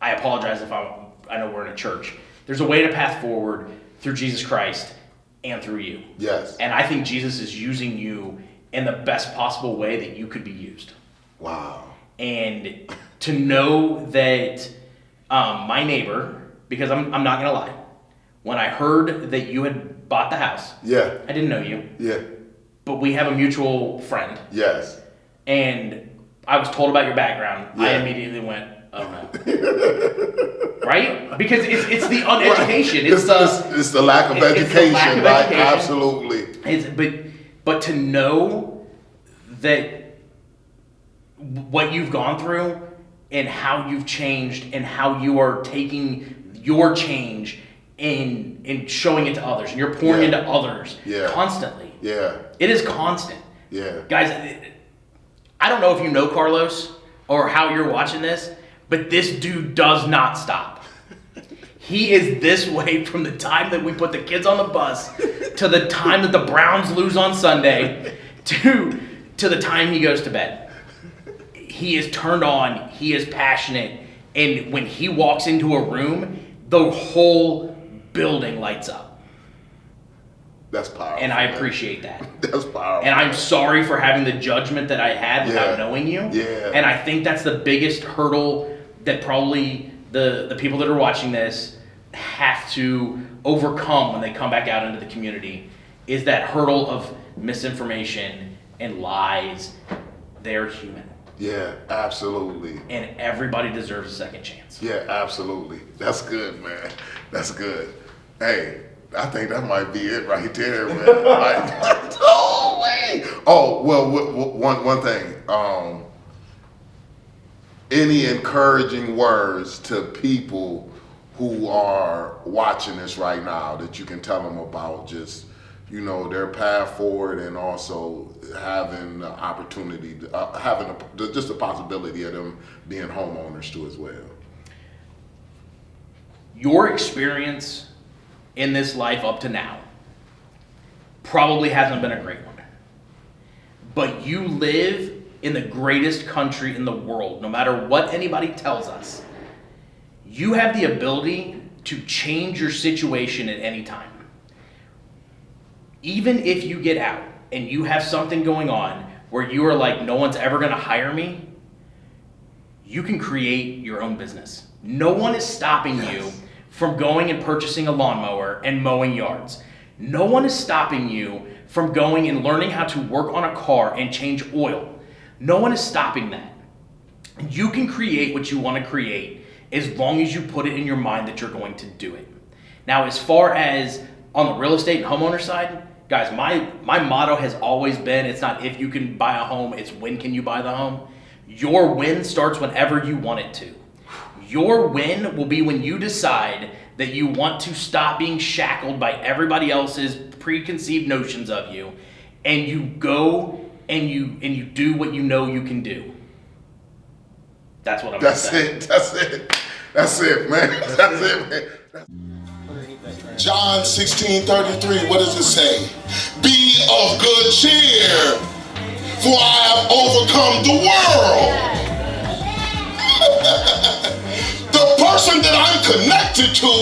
apologize if I know we're in a church. There's a way and a path forward through Jesus Christ and through you. Yes. And I think Jesus is using you in the best possible way that you could be used. Wow. And to know that my neighbor, because I'm not gonna lie, when I heard that you had bought the house, I didn't know you. Yeah. But we have a mutual friend. Yes. And I was told about your background, I immediately went, oh no. Right? Because it's the uneducation. It's the lack of education, right? Absolutely. But to know that what you've gone through and how you've changed and how you are taking your change and showing it to others, and you're pouring into others constantly. Yeah. It is constant. Yeah. Guys, I don't know if you know Carlos or how you're watching this, but this dude does not stop. He is this way from the time that we put the kids on the bus to the time that the Browns lose on Sunday to the time he goes to bed. He is turned on, he is passionate, and when he walks into a room, the whole building lights up. That's powerful. And I appreciate that. That's powerful. And I'm sorry for having the judgment that I had without knowing you. Yeah. And I think that's the biggest hurdle that probably the people that are watching this have to overcome when they come back out into the community, is that hurdle of misinformation and lies. They're human. Yeah, absolutely. And everybody deserves a second chance. Yeah, absolutely. That's good, man. That's good. Hey, I think that might be it right there, man. Oh, wait. Oh, well, one thing. Any encouraging words to people who are watching this right now that you can tell them about just, their path forward, and also having the opportunity, just the possibility of them being homeowners too as well? Your experience in this life up to now probably hasn't been a great one. But you live in the greatest country in the world, no matter what anybody tells us. You have the ability to change your situation at any time. Even if you get out and you have something going on where you are like, no one's ever gonna hire me, you can create your own business. No one is stopping you from going and purchasing a lawnmower and mowing yards. No one is stopping you from going and learning how to work on a car and change oil. No one is stopping that. You can create what you want to create as long as you put it in your mind that you're going to do it. Now, as far as on the real estate and homeowner side, guys, my motto has always been, it's not if you can buy a home, it's when can you buy the home. Your win starts whenever you want it to. Your win will be when you decide that you want to stop being shackled by everybody else's preconceived notions of you, and you go and you do what you know you can do. That's what I'm saying. That's it, man. That's it, man. John 16:33, what does it say? Be of good cheer, for I have overcome the world. The person that I'm connected to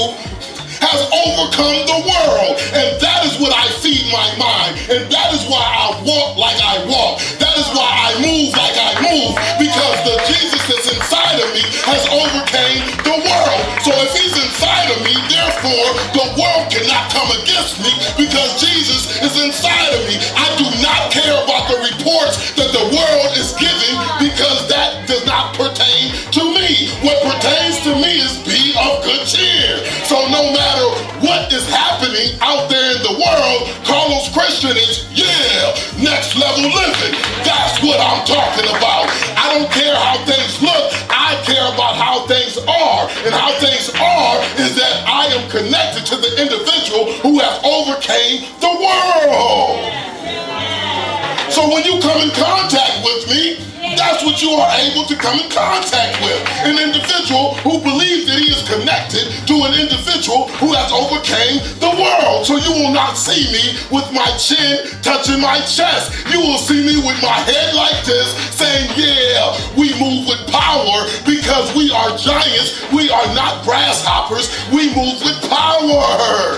has overcome the world, and that is what I feed my mind, and that is why I walk like I walk. That is why I move like I move, because the Jesus that's inside of me has overcame the world. So if he's inside of me, therefore the world cannot come against me, because Jesus is inside of me. I do not care about the reports that the world is giving, because that does not pertain to me. What pertains to me is be of good cheer. So no matter what is happening out there in the world, Carlos Christian is, next level living. That's what I'm talking about. I don't care how things look. I care about how things are. And how things are is that I am connected to the individual who has overcame the world. So when you come in contact with me, that's what you are able to come in contact with. An individual who believes that he is connected to an individual who has overcame the world. So you will not see me with my chin touching my chest. You will see me with my head like this, saying, we move with power because we are giants. We are not grasshoppers. We move with power.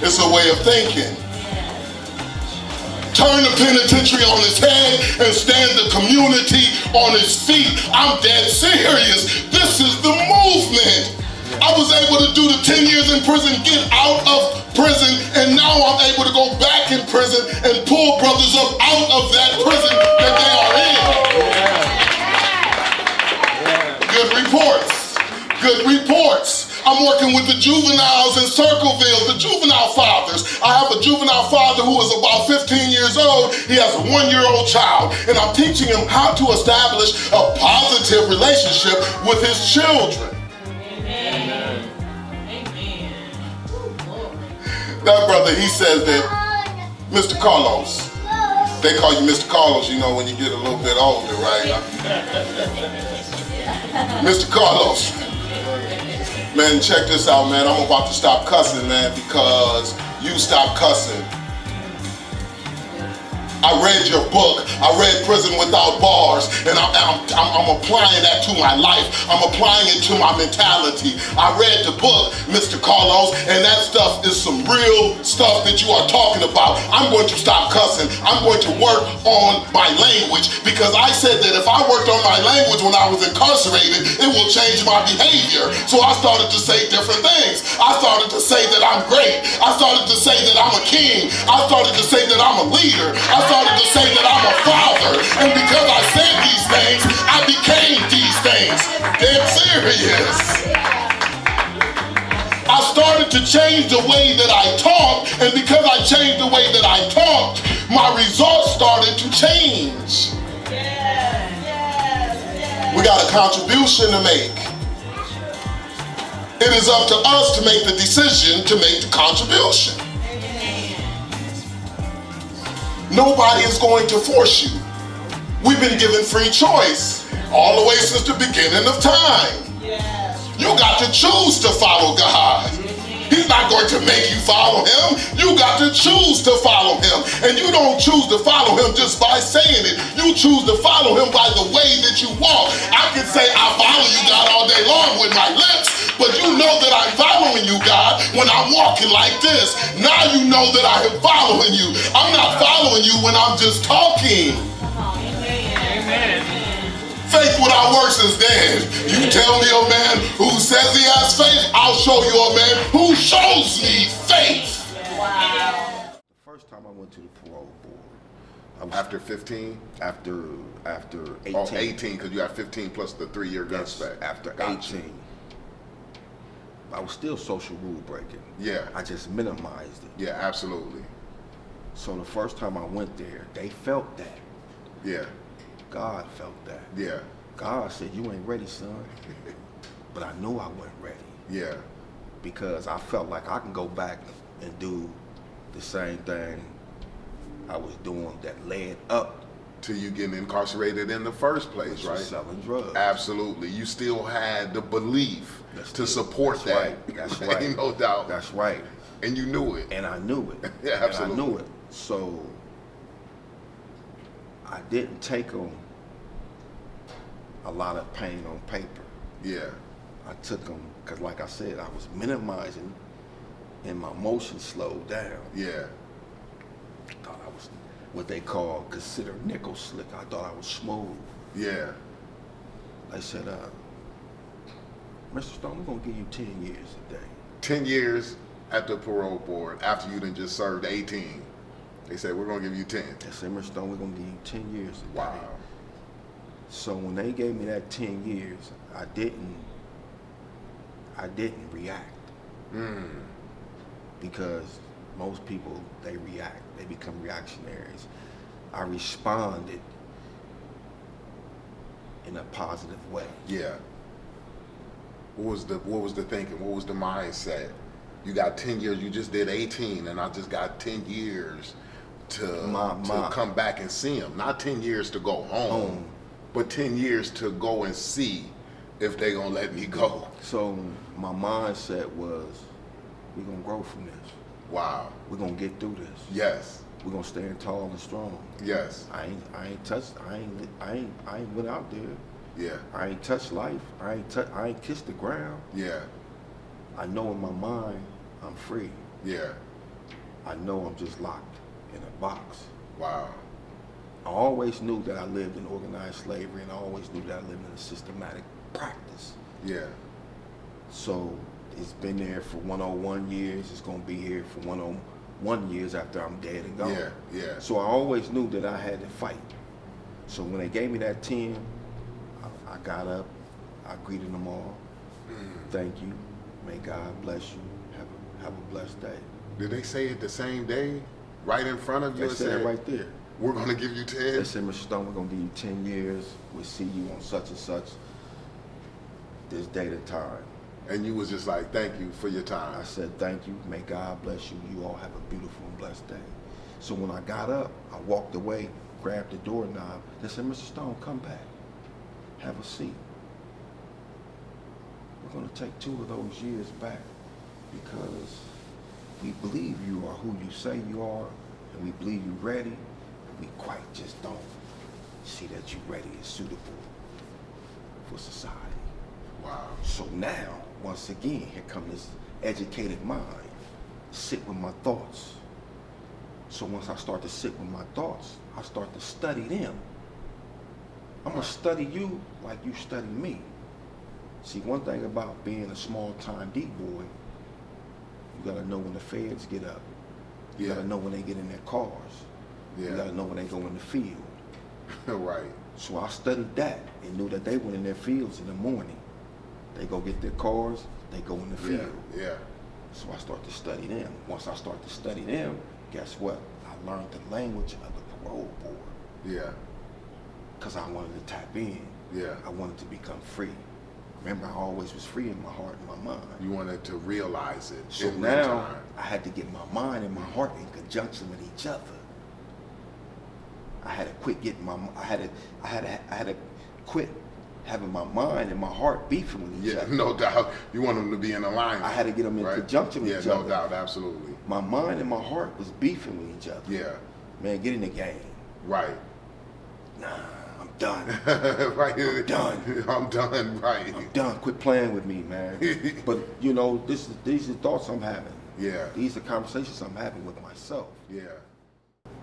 It's a way of thinking. Turn the penitentiary on its head and stand the community on its feet. I'm dead serious. This is the movement. I was able to do the 10 years in prison, get out of prison, and now I'm able to go back in prison and pull pull brothers up out of that prison that they are in. Good reports. Good reports. I'm working with the juveniles in Circleville, the juvenile fathers. I have a juvenile father who is about 15 years old. He has a 1-year-old child, and I'm teaching him how to establish a positive relationship with his children. Amen. Amen. That brother, he says that, Mr. Carlos, they call you Mr. Carlos, you know, when you get a little bit older, right? Mr. Carlos. Man, check this out, man. I'm about to stop cussing, man, because you stopped cussing. I read your book. I read Prison Without Bars, and I'm applying that to my life. I'm applying it to my mentality. I read the book, Mr. Carlos, and that stuff is some real stuff that you are talking about. I'm going to stop cussing. I'm going to work on my language, because I said that if I worked on my language when I was incarcerated, it will change my behavior. So I started to say different things. I started to say that I'm great. I started to say that I'm a king. I started to say that I'm a leader. I started to say that I'm a father, and because I said these things, I became these things. Dead serious. I started to change the way that I talked, and because I changed the way that I talked, my results started to change. We got a contribution to make. It is up to us to make the decision to make the contribution. Nobody is going to force you. We've been given free choice all the way since the beginning of time. You got to choose to follow God. He's not going to make you follow him. You got to choose to follow him. And you don't choose to follow him just by saying it. You choose to follow him by the way that you walk. I can say I follow you, God, all day long with my lips, but you know that I'm following you, God, when I'm walking like this. Now you know that I am following you. I'm not following you when I'm just talking. Amen. Faith without works is dead. You tell me a man who says he has faith, I'll show you a man who shows me faith. Wow. The first time I went to the parole board, I was After 15? after 18. Oh, 18, because you have 15 plus the 3-year gun spec. After Gotcha. 18. I was still social rule breaking. Yeah. I just minimized it. Yeah, absolutely. So the first time I went there, they felt that. Yeah. God felt that. Yeah. God said, you ain't ready, son. But I knew I wasn't ready. Yeah. Because I felt like I can go back and do the same thing I was doing that led up to you getting incarcerated in the first place, right? Selling drugs. Absolutely. You still had the belief to support that. Right. That's right. Ain't no doubt. That's right. And you knew it. And I knew it. Yeah, absolutely. And I knew it. So I didn't take on a lot of pain on paper. Yeah. I took them because, like I said, I was minimizing, and my motion slowed down. Yeah. I thought I was what they call consider nickel slick. I thought I was smooth. Yeah. They said, Mr. Stone, we're gonna give you 10 years today. 10 years at the parole board after you done just served 18. They said, we're gonna give you 10. They said, Mr. Stone, we're gonna give you 10 years today. Wow. So when they gave me that 10 years, I didn't react. Because most people, they react. They become reactionaries. I responded in a positive way. Yeah. What was the thinking? What was the mindset? You got 10 years, you just did 18, and I just got 10 years to come back and see him. Not 10 years to go home, but 10 years to go and see if they gonna let me go. So my mindset was, we're gonna grow from this. Wow. We're gonna get through this. Yes. We're gonna stand tall and strong. Yes. I ain't went out there. Yeah. I ain't touched life. I ain't kissed the ground. Yeah. I know in my mind I'm free. Yeah. I know I'm just locked in a box. Wow. I always knew that I lived in organized slavery, and I always knew that I lived in a systematic practice. Yeah. So it's been there for 101 years. It's gonna be here for 1 year after I'm dead and gone. Yeah, yeah. So I always knew that I had to fight. So when they gave me that 10, I got up, I greeted them all. Thank you. May God bless you. Have a blessed day. Did they say it the same day, right in front of you? They said it right there. We're gonna give you 10. They said, Mr. Stone, we're gonna give you 10 years. We'll see you on such and such this date and time. And you was just like, thank you for your time. I said, thank you. May God bless you. You all have a beautiful and blessed day. So when I got up, I walked away, grabbed the doorknob. They said, Mr. Stone, come back. Have a seat. We're going to take 2 of those years back because we believe you are who you say you are, and we believe you're ready, and we quite just don't see that you're ready and suitable for society. Wow. So now, once again, here comes this educated mind, sit with my thoughts. So once I start to sit with my thoughts, I start to study them. I'm gonna study you like you study me. See, one thing about being a small-time D-boy, you gotta know when the feds get up. You gotta know when they get in their cars. You gotta know when they go in the field. Right. So I studied that and knew that they went in their fields in the morning. They go get their cars, they go in the field. Yeah. So I start to study them. Once I start to study them, guess what? I learned the language of the parole board. Yeah. Because I wanted to tap in. Yeah. I wanted to become free. Remember, I always was free in my heart and my mind. You wanted to realize it. So now I had to get my mind and my heart in conjunction with each other. I had to quit getting I had to quit having my mind and my heart beefing with each other. Yeah, no doubt. You want them to be in alignment. I had to get them in conjunction with each other. Yeah, no doubt, absolutely. My mind and my heart was beefing with each other. Yeah. Man, get in the game. Right. Nah, I'm done. Right. I'm done. I'm done, right. I'm done. Quit playing with me, man. But, you know, these are thoughts I'm having. Yeah. These are conversations I'm having with myself. Yeah.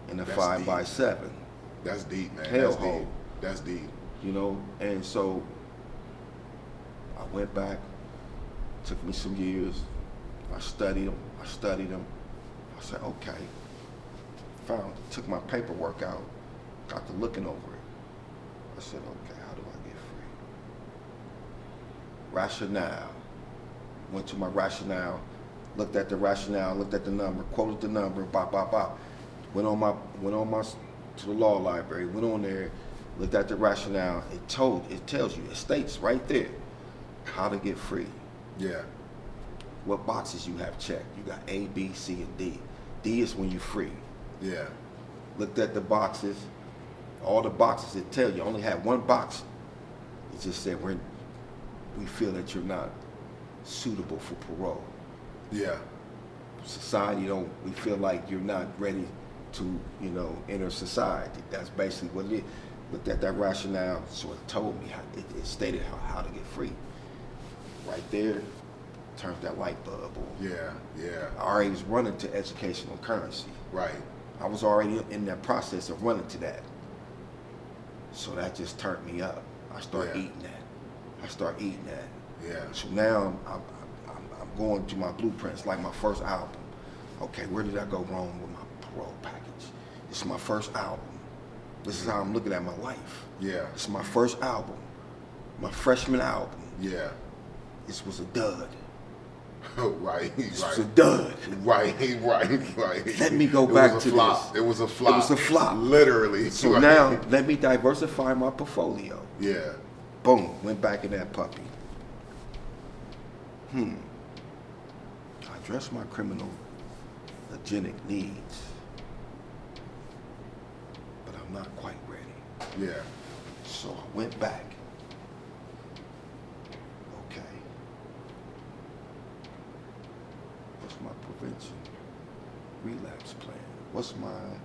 In the 5x7. That's deep, man. Hellhole. That's deep. You know, and so I went back, took me some years, I studied them. I said, okay, took my paperwork out, got to looking over it. I said, okay, how do I get free? Rationale, went to my rationale, looked at the rationale, looked at the number, quoted the number, bop, bop, bop. Went on to the law library, went on there, looked at the rationale. It tells you, it states right there how to get free. Yeah. What boxes you have checked. You got A, B, C, and D. D is when you're free. Yeah. Looked at the boxes, all the boxes it tell you. Only had one box. It just said we feel that you're not suitable for parole. Yeah. Society we feel like you're not ready to, enter society. That's basically what it is. Looked at that rationale, so it told me, it stated how to get free. Right there, turned that light bulb on. Yeah, yeah. I already was running to educational currency. Right. I was already in that process of running to that. So that just turned me up. I start eating that. Yeah. So now I'm going to my blueprints, like my first album. Okay, where did I go wrong with my parole package? This is my first album. This is how I'm looking at my life. Yeah. This is my first album, my freshman album. Yeah. This was a dud. Right. This was a dud. Right. Let me go back to this. It was a flop. It was a flop. Literally. So now, let me diversify my portfolio. Yeah. Boom, went back in that puppy. I addressed my criminal agenic needs, but I'm not quite ready. Yeah. So I went back. Okay. What's my prevention relapse plan? What's my... Man,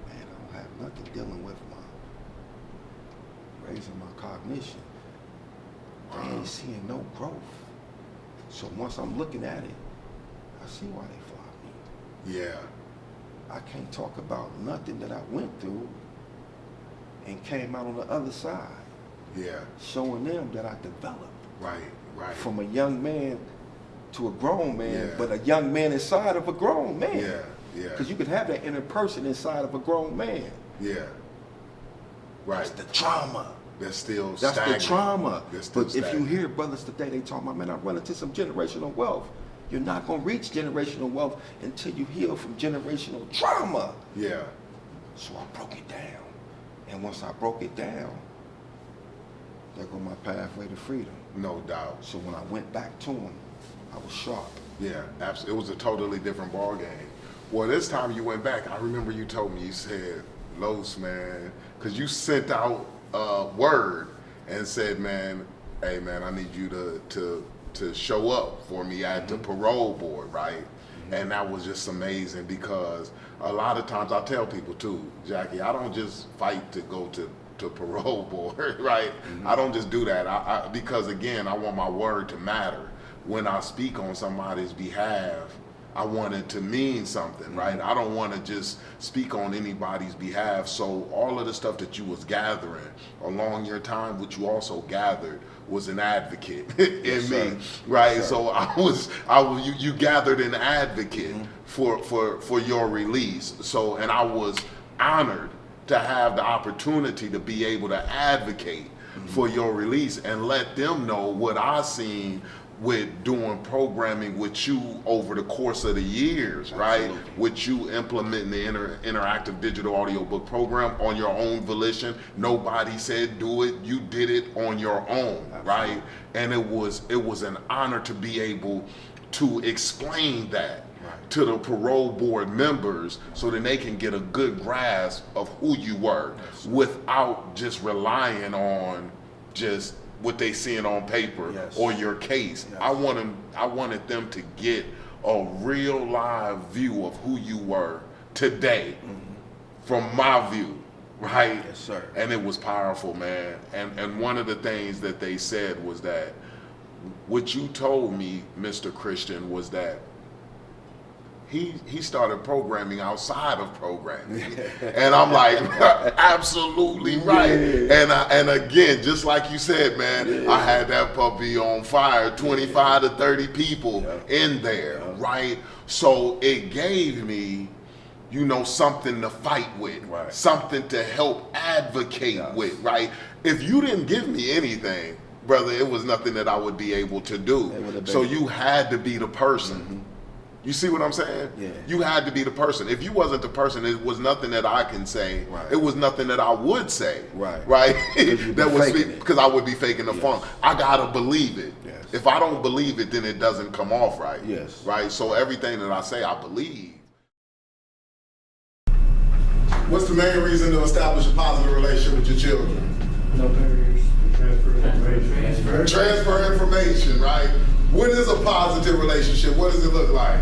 I don't have nothing dealing with raising my cognition. I ain't seeing no growth. So once I'm looking at it, I see why they flopped me. Yeah. I can't talk about nothing that I went through and came out on the other side. Yeah. Showing them that I developed. Right. From a young man to a grown man, but a young man inside of a grown man. Yeah, yeah. Because you can have that inner person inside of a grown man. Yeah. Right. That's the trauma. That's still That's stagnant. the trauma. That's still But if you stagnant. hear brothers today, they talk about, man, I run into some generational wealth. You're not going to reach generational wealth until you heal from generational trauma. Yeah. So I broke it down. And once I broke it down, there go my pathway to freedom. No doubt. So when I went back to him, I was sharp. Yeah, absolutely. It was a totally different ball game. Well, this time you went back, I remember you told me, you said, Los, man, because you sent out word and said, man, hey, man, I need you to show up for me at the parole board, right? And that was just amazing because a lot of times I tell people too, Jackie, I don't just fight to go to parole board, right? I don't just do that because again, I want my word to matter. When I speak on somebody's behalf, I want it to mean something, right? I don't want to just speak on anybody's behalf. So all of the stuff that you was gathering along your time, which you also gathered, was an advocate in me, right? Yes, so you gathered an advocate for your release. So, and I was honored to have the opportunity to be able to advocate for your release and let them know what I seen with doing programming with you over the course of the years, right? With you implementing the interactive digital audiobook program on your own volition. Nobody said do it, you did it on your own, right? And it was an honor to be able to explain that to the parole board members so that they can get a good grasp of who you were without just relying on just what they seeing on paper or your case. I wanted them to get a real live view of who you were today from my view, right? Yes, sir. And it was powerful, man. And one of the things that they said was that what you told me, Mr. Christian, was that he started programming outside of programming. And I'm like, absolutely right. And again, just like you said, man, I had that puppy on fire, 25 to 30 people in there, right? So it gave me, you know, something to fight with, something to help advocate with, right? If you didn't give me anything, brother, it was nothing that I would be able to do. So you had to be the person. You see what I'm saying? Yeah. You had to be the person. If you wasn't the person, it was nothing that I can say. It was nothing that I would say. Right? That was because I would be faking the funk. I gotta believe it. If I don't believe it, then it doesn't come off right. Right? So everything that I say, I believe. What's the main reason to establish a positive relationship with your children? No barriers. Transfer information. Transfer information, right? What is a positive relationship? What does it look like?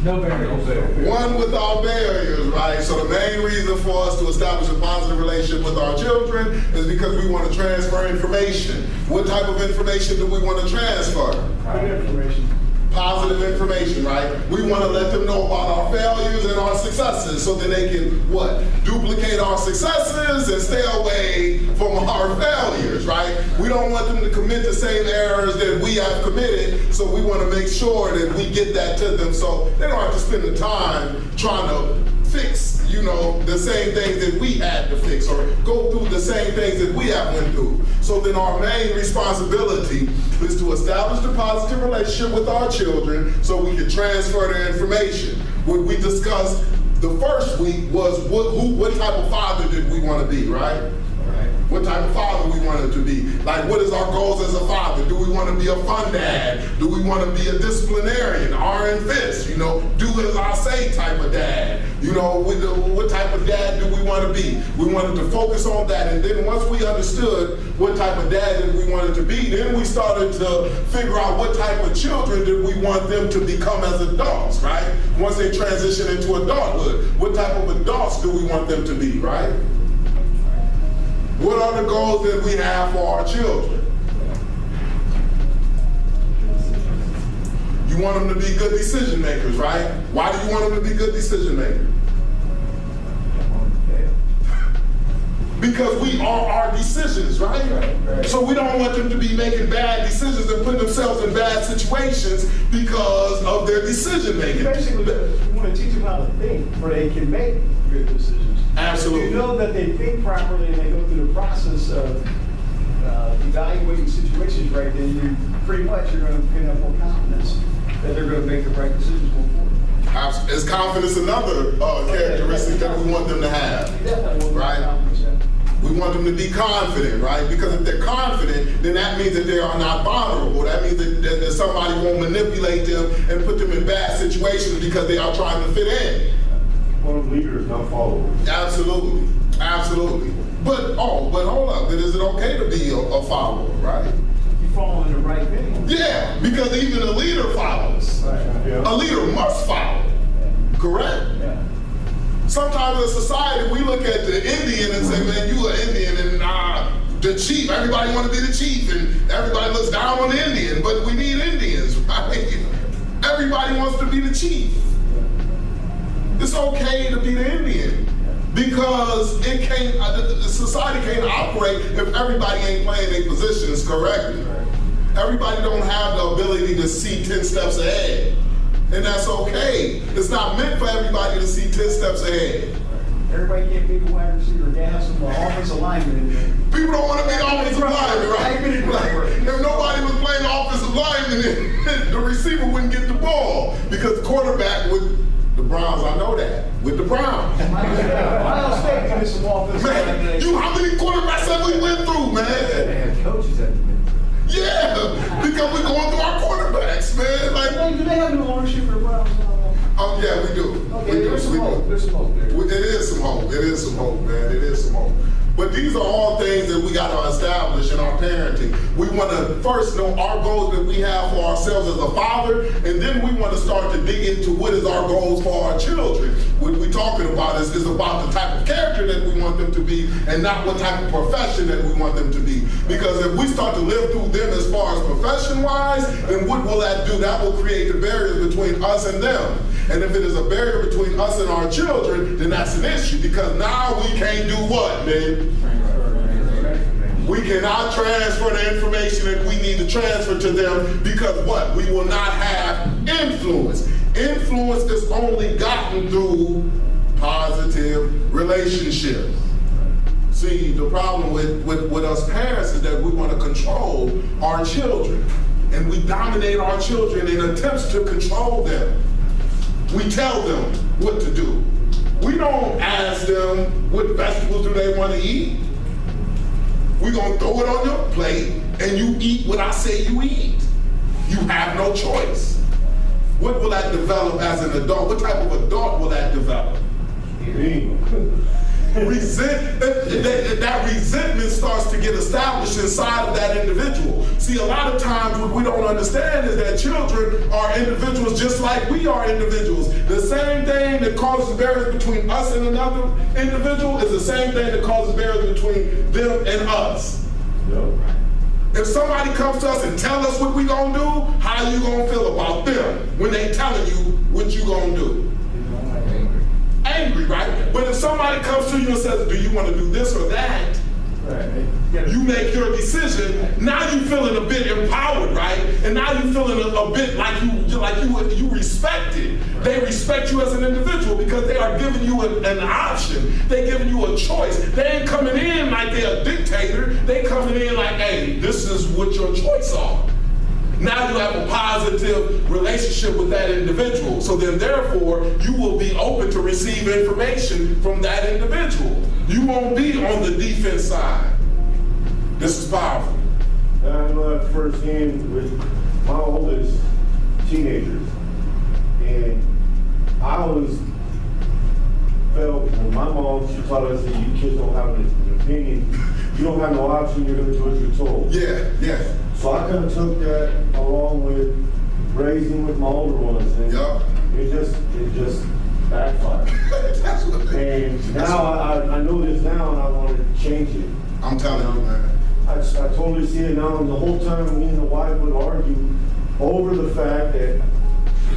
No barriers. One without barriers, right? So the main reason for us to establish a positive relationship with our children is because we want to transfer information. What type of information do we want to transfer? Good information. Positive information, right? We want to let them know about our failures and our successes so that they can, what? Duplicate our successes and stay away from our failures, right? We don't want them to commit the same errors that we have committed, so we want to make sure that we get that to them so they don't have to spend the time trying to fix, you know, the same things that we had to fix or go through the same things that we have went through. So then our main responsibility is to establish a positive relationship with our children so we can transfer their information. What we discussed the first week was what type of father did we want to be, right? What type of father we wanted to be. Like, what is our goals as a father? Do we want to be a fun dad? Do we want to be a disciplinarian, iron fist, you know, do as I say type of dad? You know, what type of dad do we want to be? We wanted to focus on that, and then once we understood what type of dad that we wanted to be, then we started to figure out what type of children did we want them to become as adults, right? Once they transition into adulthood, what type of adults do we want them to be, right? What are the goals that we have for our children? You want them to be good decision makers, right? Why do you want them to be good decision makers? Because we are our decisions, right? So we don't want them to be making bad decisions and putting themselves in bad situations because of their decision making. Basically, we want to teach them how to think, where they can make good decisions. Absolutely. If you know that they think properly and they go through the process of evaluating situations right, then you pretty much you're going to have more confidence that they're going to make the right decisions going forward. Is confidence another characteristic that we want them to have, right? We want them to be confident, right? Because if they're confident, then that means that they are not vulnerable. That means that somebody won't manipulate them and put them in bad situations because they are trying to fit in. One of the leaders, not followers. Absolutely, absolutely. But hold up, then is it okay to be a follower, right? You follow in the right thing. Yeah, because even a leader follows. Right. Yeah. A leader must follow, correct? Yeah. Sometimes in society, we look at the Indian and say, man, you an Indian, and the chief, everybody want to be the chief, and everybody looks down on the Indian, but we need Indians, right? Everybody wants to be the chief. It's okay to be the Indian, because society can't operate if everybody ain't playing their positions correctly. Everybody don't have the ability to see 10 steps ahead. And that's okay. It's not meant for everybody to see 10 steps ahead. Everybody can't be the wide receiver, can't have some offensive lineman in there. People don't want to be the offensive lineman, right? If nobody was playing offensive lineman, the receiver wouldn't get the ball because the quarterback would. The Browns, I know that. With the Browns. Ohio State getting some offensive man, how many quarterbacks have we went through, man? They had coaches at the minute. Yeah, because we're going through our quarterbacks, man. Like, do they have no ownership for the Browns? Oh yeah, we do. Okay, we do. There's some hope. There's some hope there. It is some hope. It is some hope, man. It is some hope. But these are all things that we got to establish in our parenting. We want to first know our goals that we have for ourselves as a father, and then we want to start to dig into what is our goals for our children. What we're talking about is about the type of character that we want them to be, and not what type of profession that we want them to be. Because if we start to live through them as far as profession-wise, then what will that do? That will create the barriers between us and them. And if it is a barrier between us and our children, then that's an issue, because now we can't do what, man? We cannot transfer the information that we need to transfer to them, because what? We will not have influence. Influence is only gotten through positive relationships. See, the problem with us parents is that we want to control our children, and we dominate our children in attempts to control them. We tell them what to do. We don't ask them what vegetables do they want to eat. We're going to throw it on your plate and you eat what I say you eat. You have no choice. What will that develop as an adult? What type of adult will that develop? That resentment starts to get established inside of that individual. See, a lot of times what we don't understand is that children are individuals just like we are individuals. The same thing that causes barriers between us and another individual is the same thing that causes barriers between them and us. If somebody comes to us and tell us what we gonna do, how you gonna feel about them when they telling you what you gonna do? Angry, right? But if somebody comes to you and says, do you want to do this or that? Right. You make your decision. Now you feeling a bit empowered, right? And now you feeling a bit like you respected. They respect you as an individual because they are giving you an option. They're giving you a choice. They ain't coming in like they're a dictator. They coming in like, hey, this is what your choice are. Now you have a positive relationship with that individual. So then therefore, you will be open to receive information from that individual. You won't be on the defense side. This is powerful. I know that firsthand with my oldest teenagers. And I always felt when my mom, she taught us that you kids don't have an opinion. You don't have no option, you're going to do what you're told. Yeah, yeah. So I kind of took that along with raising with my older ones, and it just backfired. And now I know this now, and I want to change it. I'm telling you, man. I totally see it now, and the whole time me and the wife would argue over the fact that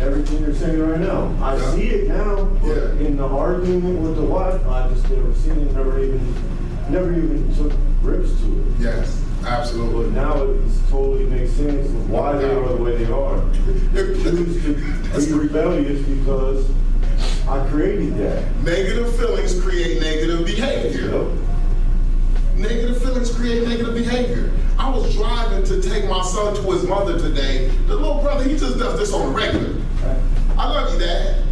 everything you're saying right now. I see it now, but in the argument with the wife, I just never seen it, never even never even took grips to it. Yes, absolutely. But now it totally makes sense of why they are the way they are. Choose to be rebellious because I created that. Negative feelings create negative behavior. Negative feelings create negative behavior. I was driving to take my son to his mother today. The little brother, he just does this on the regular. I love you, Dad.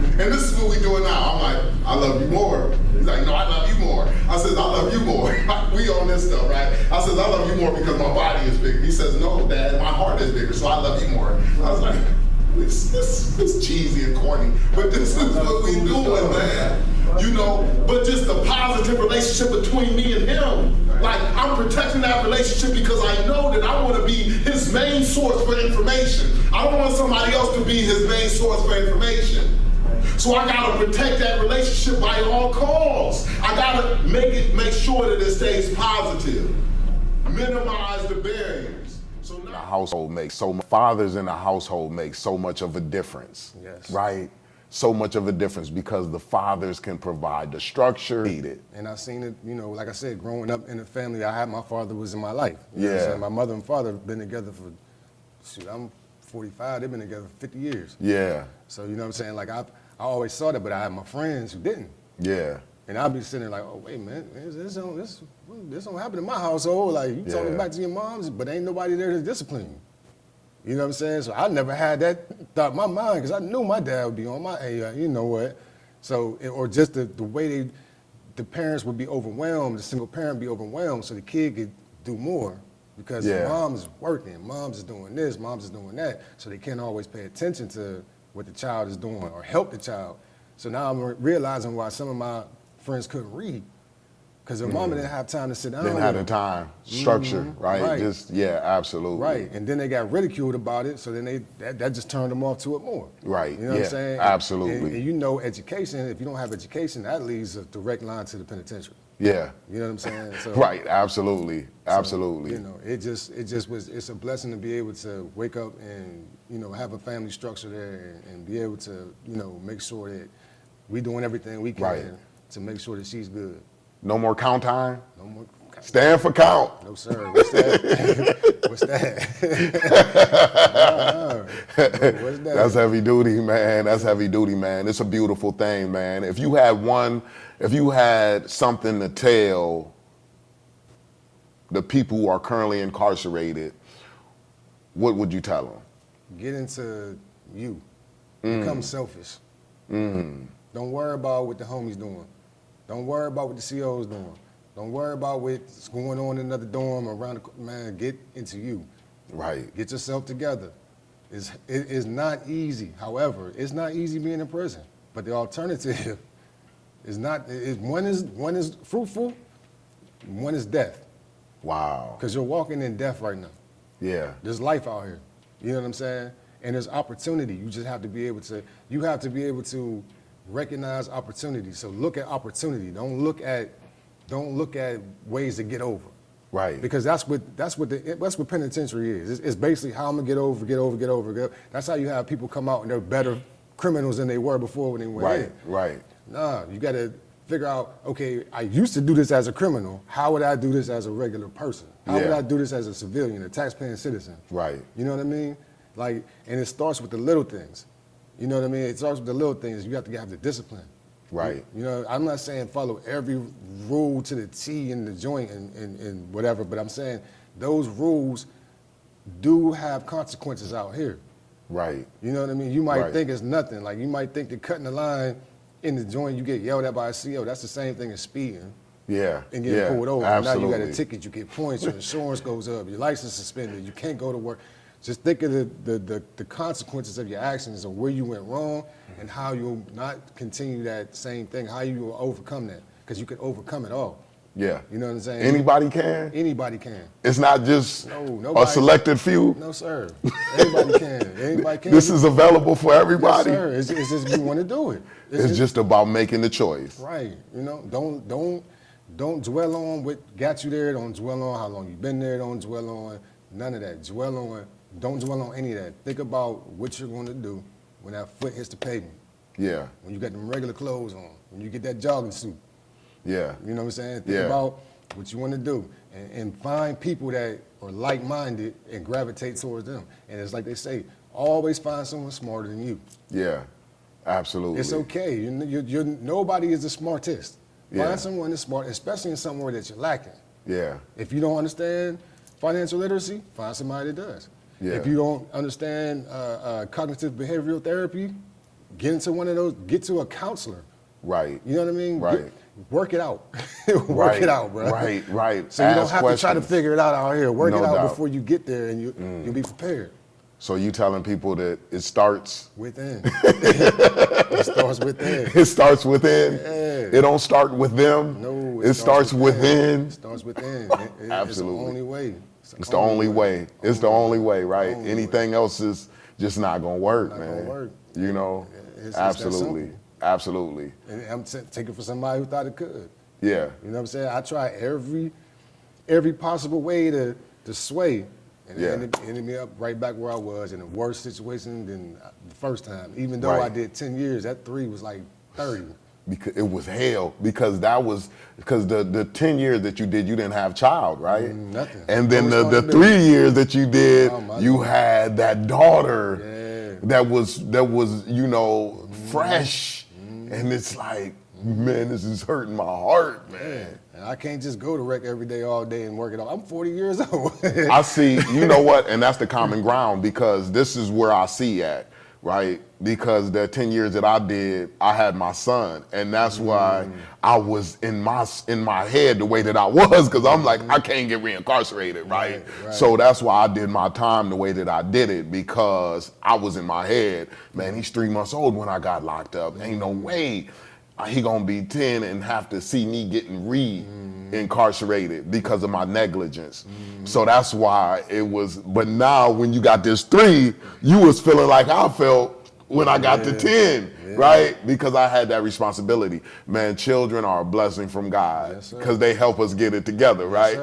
And this is what we doing now. I'm like, I love you more. He's like, no, I love you more. I says, I love you more. We on this stuff, right? I says, I love you more because my body is bigger. He says, no, Dad, my heart is bigger, so I love you more. I was like, it's cheesy and corny, but this is what we doing, man. You know, but just the positive relationship between me and him. Like, I'm protecting that relationship because I know that I want to be his main source for information. I don't want somebody else to be his main source for information. So I gotta protect that relationship by all costs. I gotta make sure that it stays positive. Minimize the barriers. So now, the household makes so much, fathers in the household make so much of a difference. Yes. Right? So much of a difference because the fathers can provide the structure needed. And I've seen it, you know, like I said, growing up in a family, I had my father was in my life. You know what I'm Yeah. saying? My mother and father have been together for, shoot, I'm 45, they've been together for 50 years. Yeah. So, you know what I'm saying? Like, I always saw that, but I had my friends who didn't. Yeah. And I'd be sitting there like, oh, wait, man, this don't happen in my household. Like, you talking back to your moms, but ain't nobody there to discipline you. You know what I'm saying? So I never had that thought in my mind because I knew my dad would be on my, hey, you know what? So, or just the way the parents would be overwhelmed, the single parent be overwhelmed so the kid could do more because mom's working, mom's is doing this, mom's is doing that. So they can't always pay attention to what the child is doing or help the child. So now I'm realizing why some of my friends couldn't read. Because their mama didn't have time to sit down. Didn't have the time, structure, right? Just, yeah, absolutely. Right, and then they got ridiculed about it, so then that just turned them off to it more. Right, You know what I'm saying? absolutely. And you know education, if you don't have education, that leads a direct line to the penitentiary. Yeah. You know what I'm saying? So, Right, absolutely, absolutely. So, you know, it's a blessing to be able to wake up and, you know, have a family structure there and be able to, you know, make sure that we're doing everything we can to make sure that she's good. No more count time? No more. Stand for count. No, sir. What's that? What's that? What's that? That's heavy duty, man. That's heavy duty, man. It's a beautiful thing, man. If you had something to tell the people who are currently incarcerated, what would you tell them? Get into you. Become selfish. Don't worry about what the homies doing. Don't worry about what the CO's doing. Don't worry about what's going on in another dorm around the, man, get into you. Right. Get yourself together. It is not easy. However, it's not easy being in prison. But the alternative is not, one is fruitful, one is death. Wow. Because you're walking in death right now. Yeah. There's life out here. You know what I'm saying? And there's opportunity. You just have to be able to, recognize opportunity. So look at opportunity. Don't look at ways to get over. Right. Because that's what penitentiary is. It's basically how I'm gonna get over. That's how you have people come out and they're better criminals than they were before when they went in. Right. Nah, you gotta figure out, okay, I used to do this as a criminal. How would I do this as a regular person? How would I do this as a civilian, a taxpaying citizen? Right. You know what I mean? Like, and it starts with the little things. You know what I mean? It starts with the little things. You have to have the discipline. Right. You know, I'm not saying follow every rule to the T in the joint and whatever, but I'm saying those rules do have consequences out here. Right. You know what I mean? You might think it's nothing. Like, you might think that cutting the line in the joint, you get yelled at by a CO, that's the same thing as speeding. Yeah. And getting pulled over. Absolutely. Now you got a ticket, you get points, your insurance goes up, your license suspended, you can't go to work. Just think of the consequences of your actions and where you went wrong and how you'll not continue that same thing, how you will overcome that. Because you can overcome it all. Yeah. You know what I'm saying? Anybody can? Anybody can. It's not just nobody, a selected few? No, sir. Anybody can. Anybody can. This is available for everybody? Yes, sir. It's just you want to do it. It's just about making the choice. Right. You know, don't dwell on what got you there. Don't dwell on how long you've been there. Don't dwell on none of that. Don't dwell on any of that. Think about what you're going to do when that foot hits the pavement. Yeah. When you got them regular clothes on. When you get that jogging suit. You know what I'm saying? Think about what you want to do and find people that are like-minded and gravitate towards them. And it's like they say, always find someone smarter than you. Yeah, absolutely. It's okay. Nobody is the smartest. Yeah. Find someone that's smart, especially in somewhere that you're lacking. Yeah. If you don't understand financial literacy, find somebody that does. Yeah. If you don't understand cognitive behavioral therapy, get into one of those, get to a counselor. Right. You know what I mean? Right. Work it out. Work it out, bro. Right. So you don't have to try to figure it out here. Work it out doubt. before you get there, and you'll be prepared. So you telling people that it starts within. It starts within. It starts within. Yeah. It don't start with them. No, it starts within. It starts within. Absolutely. It's the only way. It's the only way. It's the only way, right? Anything else is just not gonna work, man. You know? It's Absolutely. Absolutely. And I'm taking for somebody who thought it could. Yeah. You know what I'm saying? I try every possible way to sway. And it ended me up right back where I was in a worse situation than the first time. Even though I did 10 years, that 3 was like 30. Because it was hell. Because the 10 years that you did, you didn't have child, right? Nothing. And then the 3 years that you did, you had that daughter that was fresh. And it's like, man, this is hurting my heart, man. And I can't just go to rec every day, all day and work it out. I'm 40 years old. I see, you know what? And that's the common ground, because this is where I see at, right? Because the 10 years that I did, I had my son. And that's why I was in my head the way that I was, because I'm like, I can't get reincarcerated, right? So that's why I did my time the way that I did it, because I was in my head, man, he's 3 months old when I got locked up. Ain't no way he gonna be 10 and have to see me getting reincarcerated because of my negligence. So that's why it was, but now when you got this 3, you was feeling like I felt when I got to 10, right? Because I had that responsibility. Man, children are a blessing from God, because they help us get it together, right?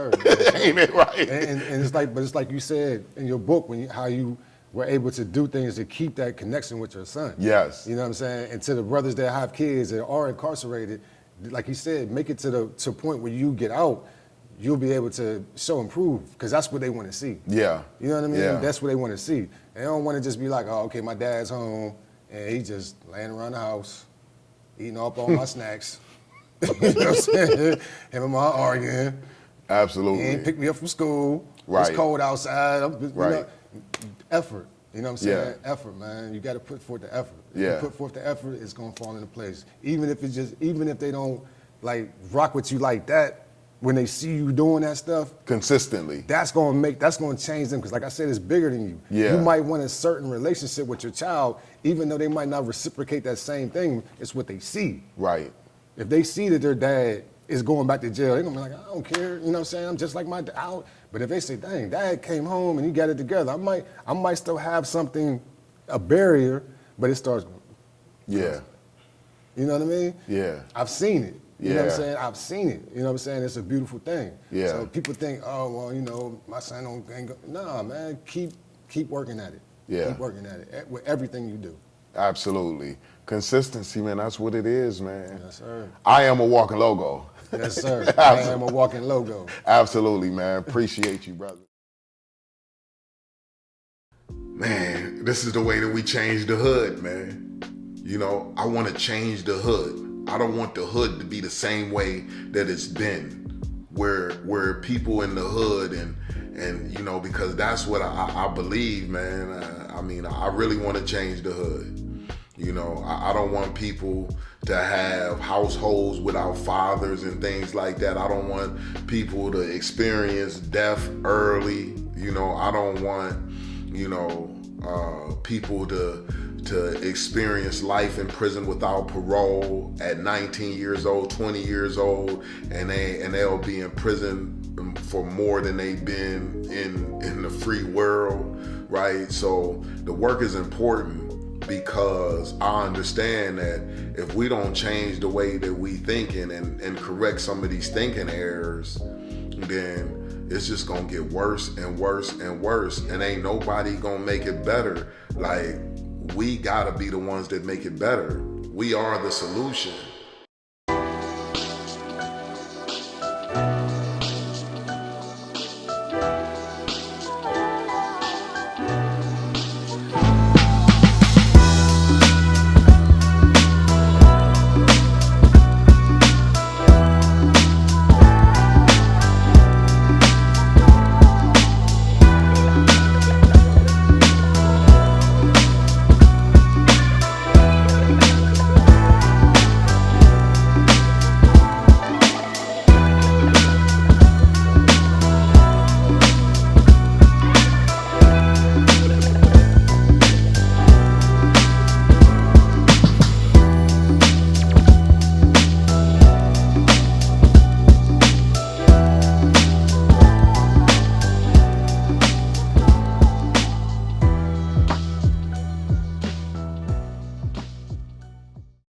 Ain't it right? And it's like you said in your book, how you were able to do things to keep that connection with your son. Yes. You know what I'm saying? And to the brothers that have kids that are incarcerated, like you said, make it to a point where you get out, you'll be able to show and prove, because that's what they want to see. Yeah. You know what I mean? Yeah. That's what they want to see. They don't want to just be like, oh, okay, my dad's home, and he just laying around the house, eating up all my snacks. You know what I'm saying? Him and mom arguing. Absolutely. He ain't pick me up from school. Right. It's cold outside. You know, effort. You know what I'm saying? Yeah. Effort, man. You got to put forth the effort. If Yeah. you put forth the effort, it's gonna fall into place. Even if they don't like rock with you like that, when they see you doing that stuff consistently, that's gonna change them. Because like I said, it's bigger than you. Yeah. You might want a certain relationship with your child, even though they might not reciprocate that same thing. It's what they see. Right. If they see that their dad is going back to jail, they're gonna be like, I don't care. You know what I'm saying? I'm just like my dad. But if they say, dang, dad came home and he got it together, I might still have something, a barrier, but it starts. Yeah. You know what I mean? Yeah. I've seen it. You know what I'm Yeah. saying? I've seen it. You know what I'm saying? It's a beautiful thing. Yeah. So people think, oh, well, you know, my son ain't go. Nah, man, keep working at it. Yeah. Keep working at it with everything you do. Absolutely. Consistency, man, that's what it is, man. Yes, sir. I am a walking logo. Yes, sir. I am a walking logo. Absolutely, man. Appreciate you, brother. Man, this is the way that we change the hood, man. You know, I want to change the hood. I don't want the hood to be the same way that it's been, where people in the hood and you know, because that's what I believe, man. I mean, I really want to change the hood. You know, I don't want people to have households without fathers and things like that. I don't want people to experience death early. You know, I don't want, you know, people to experience life in prison without parole at 19 years old, 20 years old, and they'll be in prison for more than they've been in the free world, right? So the work is important, because I understand that if we don't change the way that we thinking and correct some of these thinking errors, then it's just gonna get worse and worse and worse, and ain't nobody gonna make it better. Like, we gotta be the ones that make it better. We are the solution.